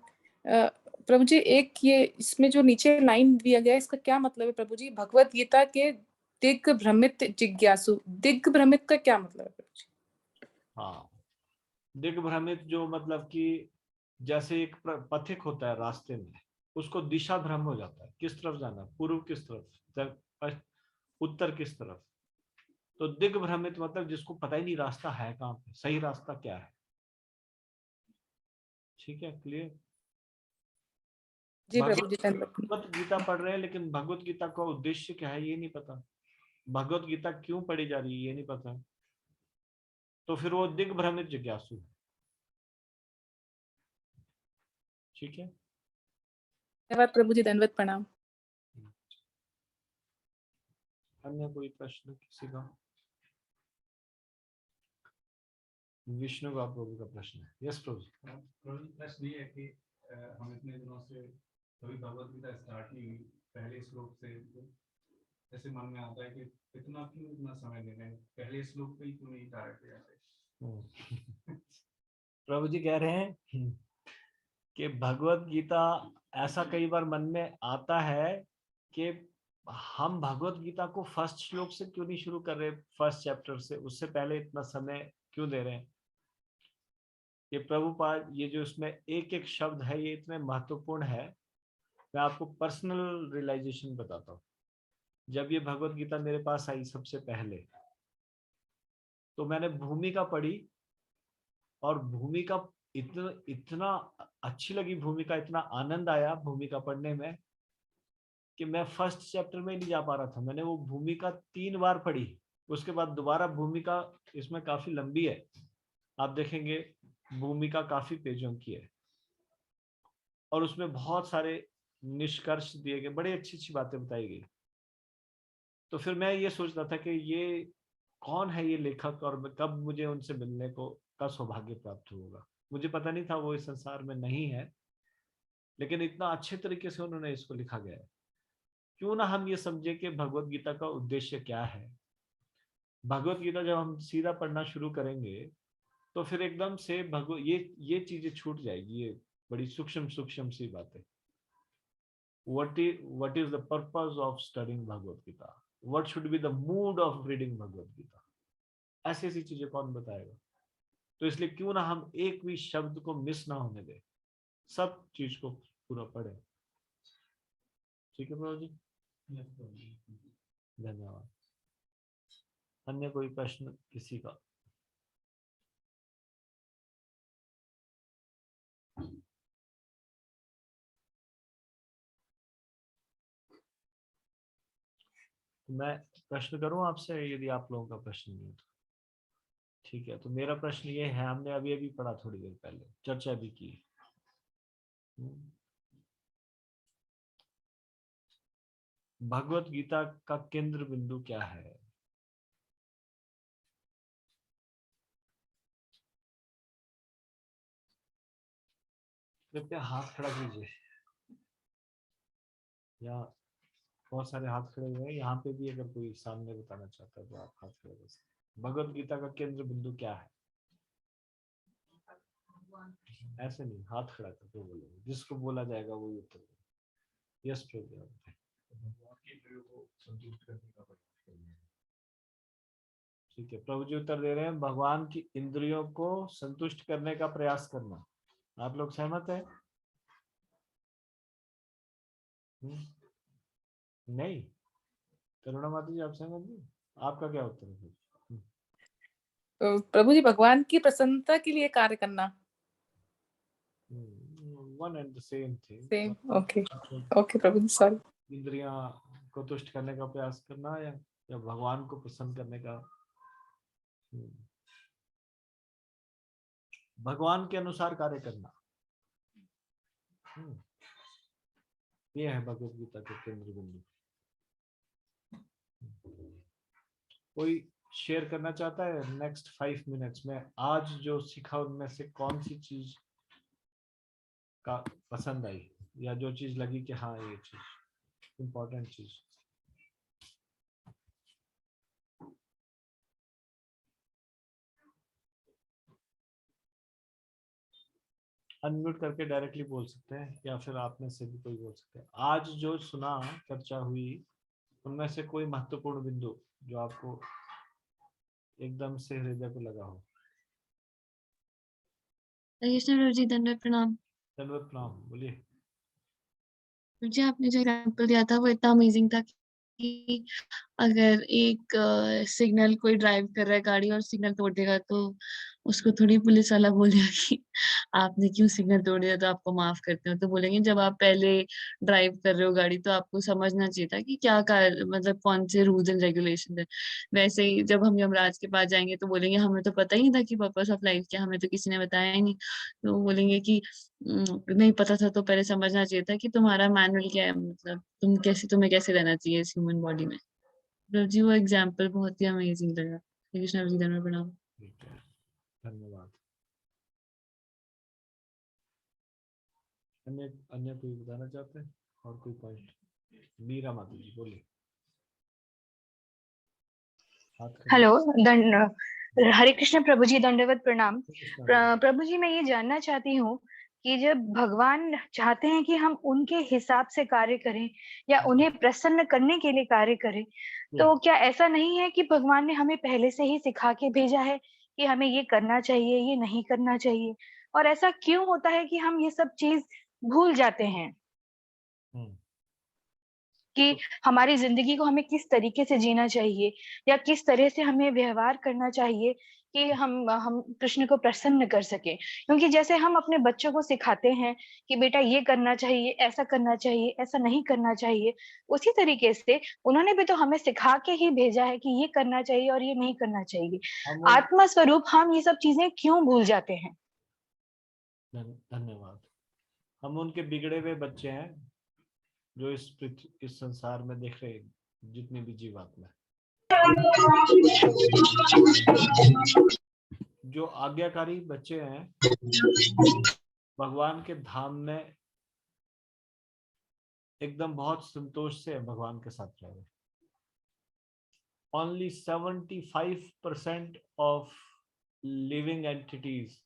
प्रभु जी, एक ये इसमें जो नीचे लाइन दिया गया है, इसका क्या मतलब है प्रभु जी? भगवत गीता के दिग्भ्रमित जिज्ञासु, दिग्भ्रमित का क्या मतलब है प्रभु जी? हाँ, दिग्भ्रमित जो मतलब कि जैसे एक पथिक होता है रास्ते में, उसको दिशा भ्रम हो जाता है, किस तरफ जाना, पूर्व किस तरफ, उत्तर किस तरफ। तो दिग्भ्रमित मतलब जिसको पता ही नहीं रास्ता है कहाँ पे, सही रास्ता क्या है। ठीक है, क्लियर। जी प्रभु जी, धन्यवाद। भगवत गीता पढ़ रहे हैं लेकिन भगवत गीता का उद्देश्य क्या है ये नहीं पता, भगवत गीता क्यों पढ़ी जा रही है ये नहीं पता, तो फिर वो दिग्भ्रमित जिज्ञासु है। ठीक है, धन्यवाद प्रभु जी, दंडवत प्रणाम। अन्य कोई प्रश्न किसी का? विष्णु का प्रभु का प्रश्न है। यस प्रभु। प्रश्न ये है कि हम इतने दिनों से कभी भगवत गीता स्टार्ट नहीं हुई, पहले श्लोक से ऐसे मन में आता है कि इतना समय ले रहे हैं, पहले श्लोक पे ही क्यों नहीं स्टार्ट किया। प्रभु जी कह रहे हैं कि भगवत गीता, ऐसा कई बार मन में आता है कि हम भगवत गीता को फर्स्ट श्लोक से क्यों नहीं शुरू कर रहे, फर्स्ट चैप्टर से, उससे पहले इतना समय क्यों दे रहे हैं। ये प्रभुपाद ये जो इसमें एक एक शब्द है ये इतने महत्वपूर्ण है। मैं आपको पर्सनल रियलाइजेशन बताता हूँ। जब ये भगवत गीता मेरे पास आई सबसे पहले, तो मैंने भूमिका पढ़ी और भूमिका इतना इतना अच्छी लगी, भूमिका इतना आनंद आया भूमिका पढ़ने में कि मैं फर्स्ट चैप्टर में नहीं जा पा रहा था। मैंने वो भूमिका 3 बार पढ़ी, उसके बाद दोबारा भूमिका, इसमें काफी लंबी है, आप देखेंगे भूमिका काफी पेजों की है और उसमें बहुत सारे निष्कर्ष दिए गए, बड़ी अच्छी अच्छी बातें बताई गई। तो फिर मैं ये सोच रहा था कि ये कौन है ये लेखक और कब मुझे उनसे मिलने का सौभाग्य प्राप्त होगा। मुझे पता नहीं था वो इस संसार में नहीं है, लेकिन इतना अच्छे तरीके से उन्होंने इसको लिखा गया है। क्यों ना हम ये समझे कि भगवत गीता का उद्देश्य क्या है। भगवत गीता जब हम सीधा पढ़ना शुरू करेंगे तो फिर एकदम से ये चीजें छूट जाएगी, ये बड़ी सूक्ष्म सूक्ष्म सी बातें। what is the purpose of studying Bhagavad Gita? What should be the mood of reading Bhagavad Gita? ऐसी ऐसी चीजें कौन बताएगा। तो इसलिए क्यों ना हम एक भी शब्द को मिस ना होने दें, सब चीज को पूरा पढ़ें। ठीक है प्रभु जी, धन्यवाद। अन्य कोई प्रश्न किसी का? मैं प्रश्न करूं आपसे, यदि आप लोगों का प्रश्न नहीं है तो ठीक है। तो मेरा प्रश्न ये है, हमने अभी अभी पढ़ा, थोड़ी देर पहले चर्चा भी की। भगवत गीता का केंद्र बिंदु क्या है? कृपया हाथ खड़ा कीजिए। यहाँ बहुत सारे हाथ खड़े हुए हैं, यहाँ पे भी अगर कोई सामने बताना चाहता है तो आप हाथ खड़े कर सकते हैं। भगवत गीता का केंद्र बिंदु क्या है? ऐसे नहीं, हाथ खड़ा करके बोलेंगे, जिसको बोला जाएगा वो उत्तर देगा। यस प्रभु। ठीक है, प्रभु जी उत्तर दे रहे हैं, भगवान की इंद्रियों को संतुष्ट करने का प्रयास करना। आप लोग सहमत है? नहीं, करुणा माता जी आप सहमत नहीं? आपका क्या उत्तर है? प्रभु जी भगवान की प्रसन्नता के लिए कार्य करना। One and the same thing. Same, okay okay Prabhu ji, sorry. इंद्रियां को तुष्ट करने का प्रयास करना या भगवान को प्रसन्न करने का, भगवान के अनुसार कार्य करना, ये है भगवत गीता के केंद्र बिंदु। कोई शेयर करना चाहता है नेक्स्ट 5 मिनट्स में आज जो सीखा उनमें से कौन सी चीज का पसंद आई, या जो चीज लगी कि हाँ ये चीज इम्पोर्टेंट चीज? अनम्यूट करके डायरेक्टली बोल सकते हैं या फिर आप में से भी कोई बोल सकते हैं। आज जो सुना, चर्चा हुई, उनमें से कोई महत्वपूर्ण बिंदु जो आपको एकदम से हृदय पे लगा हो? जी दंडवत प्रणाम। दंडवत प्रणाम, बोलिए। जी आपने जो एग्जांपल दिया था वो इतना अमेजिंग था कि अगर एक सिग्नल कोई ड्राइव कर रहा है गाड़ी और सिग्नल तोड़ देगा तो उसको थोड़ी पुलिस वाला बोल देगा कि आपने क्यों सिग्नल तोड़ दिया तो आपको माफ करते हो। तो बोलेंगे जब आप पहले ड्राइव कर रहे हो गाड़ी तो आपको समझना चाहिए था कि क्या मतलब कौन से रूल्स एंड रेगुलेशन है। वैसे ही जब हम यमराज के पास जाएंगे तो बोलेंगे हमें तो पता ही नहीं था कि पर्पस ऑफ लाइफ क्या, हमें तो किसी ने बताया ही नहीं। तो बोलेंगे कि नहीं पता था तो पहले समझना चाहिए था कि तुम्हारा मैनुअल क्या है, मतलब तुम्हें कैसे रहना चाहिए इस ह्यूमन बॉडी में। मतलब जी वो एग्जाम्पल बहुत ही अमेजिंग लगा। कृष्ण जी धन्यवाद प्रणाम। धन्यवाद। अन्य अन्य कोई बताना चाहते हैं और कोई पॉइंट? मीरा माता जी बोलिए। हेलो, हरे कृष्ण प्रभु जी, दंडवत प्रणाम। प्रभु जी मैं ये जानना चाहती हूँ कि जब भगवान चाहते हैं कि हम उनके हिसाब से कार्य करें या उन्हें प्रसन्न करने के लिए कार्य करें, तो क्या ऐसा नहीं है कि भगवान ने हमें पहले से ही सिखा के भेजा है कि हमें ये करना चाहिए, ये नहीं करना चाहिए, और ऐसा क्यों होता है कि हम ये सब चीज भूल जाते हैं कि हमारी जिंदगी को हमें किस तरीके से जीना चाहिए या किस तरह से हमें व्यवहार करना चाहिए कि हम कृष्ण को प्रसन्न कर सके। क्योंकि जैसे हम अपने बच्चों को सिखाते हैं कि बेटा ये करना चाहिए, ऐसा करना चाहिए, ऐसा नहीं करना चाहिए, उसी तरीके से उन्होंने भी तो हमें सिखा के ही भेजा है कि ये करना चाहिए और ये नहीं करना चाहिए। आत्मा स्वरूप हम ये सब चीजें क्यों भूल जाते हैं? धन्यवाद। हम उनके बिगड़े हुए बच्चे हैं जो इस संसार में देख रहे जितने भी जीवात्मा जो आज्ञाकारी बच्चे हैं, भगवान के धाम में एकदम बहुत संतोष से भगवान के साथ रह रहे। Only 75% of living entities,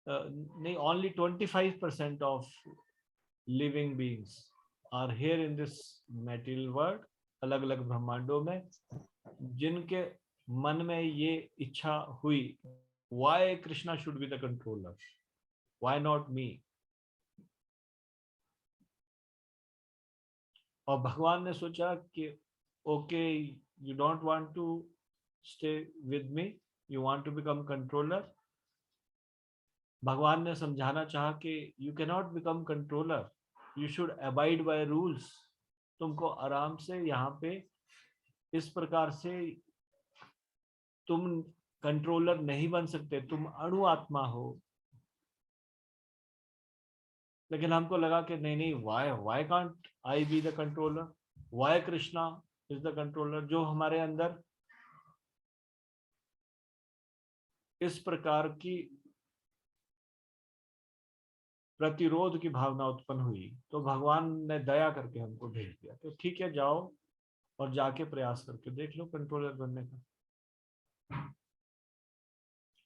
only 25% of living beings are here in this material world, अलग अलग ब्रह्मांडों में, जिनके मन में ये इच्छा हुई, why Krishna should be the controller, why not me? और भगवान ने सोचा कि okay, you don't want to stay with me, you want to become controller. भगवान ने समझाना चाहा कि you cannot become controller, you should abide by rules. तुमको आराम से यहाँ पे इस प्रकार से तुम कंट्रोलर नहीं बन सकते, तुम अणु आत्मा हो। लेकिन हमको लगा कि नहीं, why can't I be the controller, why Krishna is the controller? जो हमारे अंदर इस प्रकार की प्रतिरोध की भावना उत्पन्न हुई, तो भगवान ने दया करके हमको भेज दिया तो ठीक है, जाओ और जाके प्रयास करके देख लो कंट्रोलर बनने का।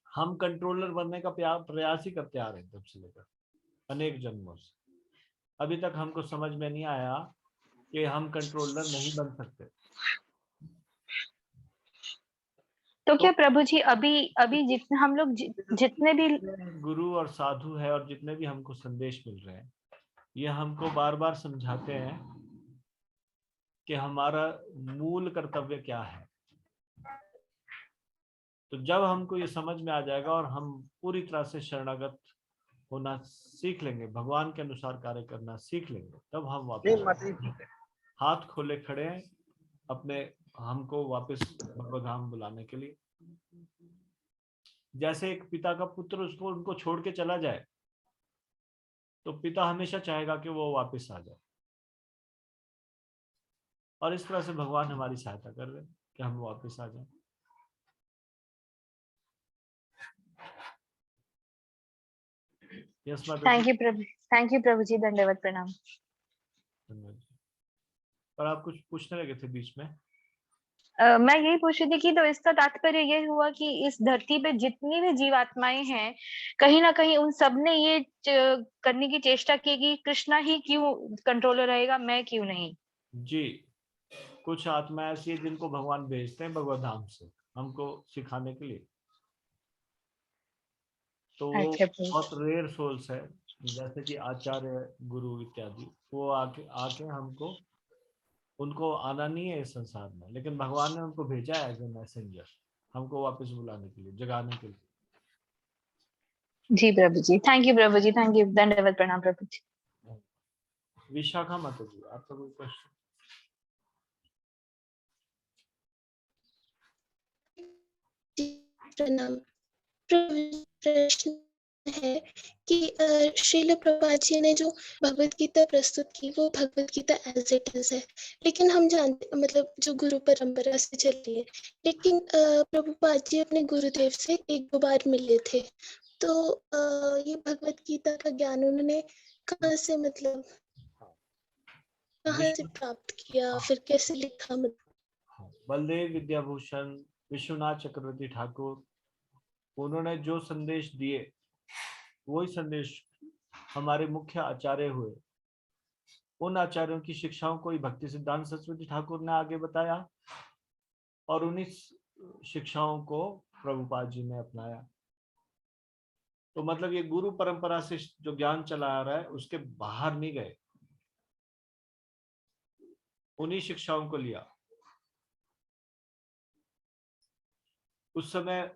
हम कंट्रोलर बनने का प्रयास ही करते आ रहे हैं तब से लेकर अनेक जन्मों से। अभी तक हमको समझ में नहीं आया कि हम कंट्रोलर नहीं बन सकते। तो क्या प्रभु जी अभी जितने हम लोग जितने भी गुरु और साधु है और जितने भी हमको संदेश मिल रहे हैं, ये हमको बार बार समझाते हैं कि हमारा मूल कर्तव्य क्या है। तो जब हमको ये समझ में आ जाएगा और हम पूरी तरह से शरणागत होना सीख लेंगे, भगवान के अनुसार कार्य करना सीख लेंगे, तब हम वापस हाथ खोले खड़े हैं अपने हमको वापस भगवत धाम बुलाने के लिए। जैसे एक पिता का पुत्र उसको उनको छोड़ के चला जाए तो पिता हमेशा चाहेगा कि वो वापस आ जाए, और इस तरह से भगवान हमारी सहायता कर रहे हैं कि हम वापस आ जाएं। यस माता। थैंक यू प्रभु जी, धन्यवाद, प्रणाम। और आप कुछ पूछने लगे थे बीच में? मैं यही पूछ रही थी कि तो इसका तात्पर्य ये हुआ कि इस धरती पे जितनी भी जीवात्माएं हैं, कहीं ना कहीं उन सब ने ये करने की चेष्टा की कि कृष्णा ही क्यों कंट्रोलर रहेगा, मैं क्यों नहीं। जी, कुछ आत्मा ऐसी है जिनको भगवान भेजते हैं भगवत धाम से हमको सिखाने के लिए। तो वो बहुत रेयर सोल्स है, जैसे कि आचार्य, गुरु इत्यादि, वो आके हमको, उनको आना नहीं है इस संसार में, लेकिन भगवान ने उनको भेजा है एज ए मैसेंजर, हमको वापस बुलाने के लिए, जगाने के लिए। जी प्रभु जी, थैंक यू प्रभु जी, थैंक यू, धन्यवाद, प्रणाम प्रभु जी। विशाखा माता जी, आपका कोई क्वेश्चन? प्रणाम। प्रश्न है कि श्रील प्रभुपाद जी ने जो भगवत गीता प्रस्तुत की वो भगवत गीता एज इट इज है, लेकिन हम जानते मतलब जो गुरु परंपरा से चलती है, लेकिन प्रभुपाद जी अपने गुरुदेव से एक दो बार मिले थे, तो ये भगवत गीता का ज्ञान उन्होंने कहाँ से मतलब कहाँ से प्राप्त किया, फिर कैसे लिखा? बलदेव विद्याभूषण विश्वनाथ चक्रवर्ती ठाकुर, उन्होंने जो संदेश दिए वही संदेश हमारे मुख्य आचार्य हुए। उन आचार्यों की शिक्षाओं को ही भक्ति सिद्धांत सरस्वती ठाकुर ने आगे बताया, और उन्हीं शिक्षाओं को प्रभुपाद जी ने अपनाया। तो मतलब ये गुरु परंपरा से जो ज्ञान चला आ रहा है उसके बाहर नहीं गए, उन्हीं शिक्षाओं को लिया। उस समय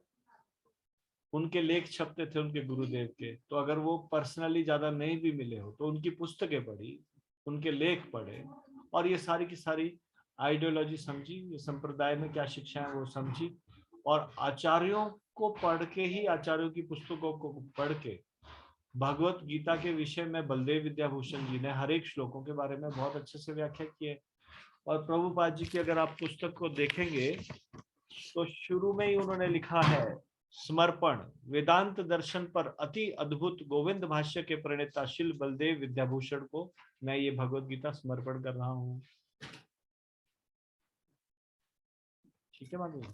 उनके लेख छपते थे उनके गुरुदेव के, तो अगर वो पर्सनली ज्यादा नहीं भी मिले हो तो उनकी पुस्तकें पढ़ी, उनके लेख पढ़े और ये सारी की सारी आइडियोलॉजी समझी, ये संप्रदाय में क्या शिक्षा है वो समझी, और आचार्यों को पढ़ के ही, आचार्यों की पुस्तकों को पढ़ के भगवत गीता के विषय में बलदेव विद्याभूषण जी ने हर एक श्लोकों के बारे में बहुत अच्छे से व्याख्या की है। और प्रभुपाद जी की अगर आप पुस्तक को देखेंगे तो शुरू में ही उन्होंने लिखा है, समर्पण वेदांत दर्शन पर अति अद्भुत गोविंद भाष्य के प्रणेता श्रील बलदेव विद्याभूषण को मैं ये भगवत गीता समर्पण कर रहा हूँ। ठीक है माता जी?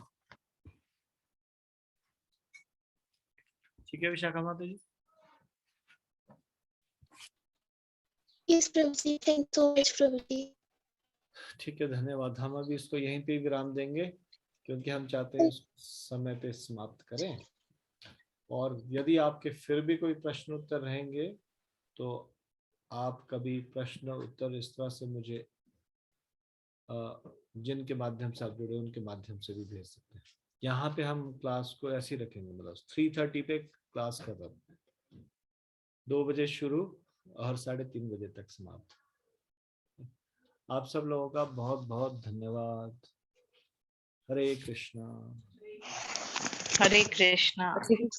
ठीक है विशाखा माता जी? Yes, Prabhuji. Thanks so much, Prabhuji. ठीक है, धन्यवाद। हम अभी इसको यहीं पे विराम देंगे क्योंकि हम चाहते हैं इसको समय पे समाप्त करें। और यदि आपके फिर भी कोई प्रश्न उत्तर रहेंगे तो आप कभी प्रश्न उत्तर इस तरह से मुझे जिनके माध्यम से आप जुड़े उनके माध्यम से भी भेज सकते हैं। यहाँ पे हम क्लास को ऐसे ही रखेंगे, मतलब 3:30 पे क्लास खत्म, 2 बजे शुरू और 3:30 बजे तक समाप्त। आप सब लोगों का बहुत बहुत धन्यवाद। हरे कृष्णा। हरे कृष्णा।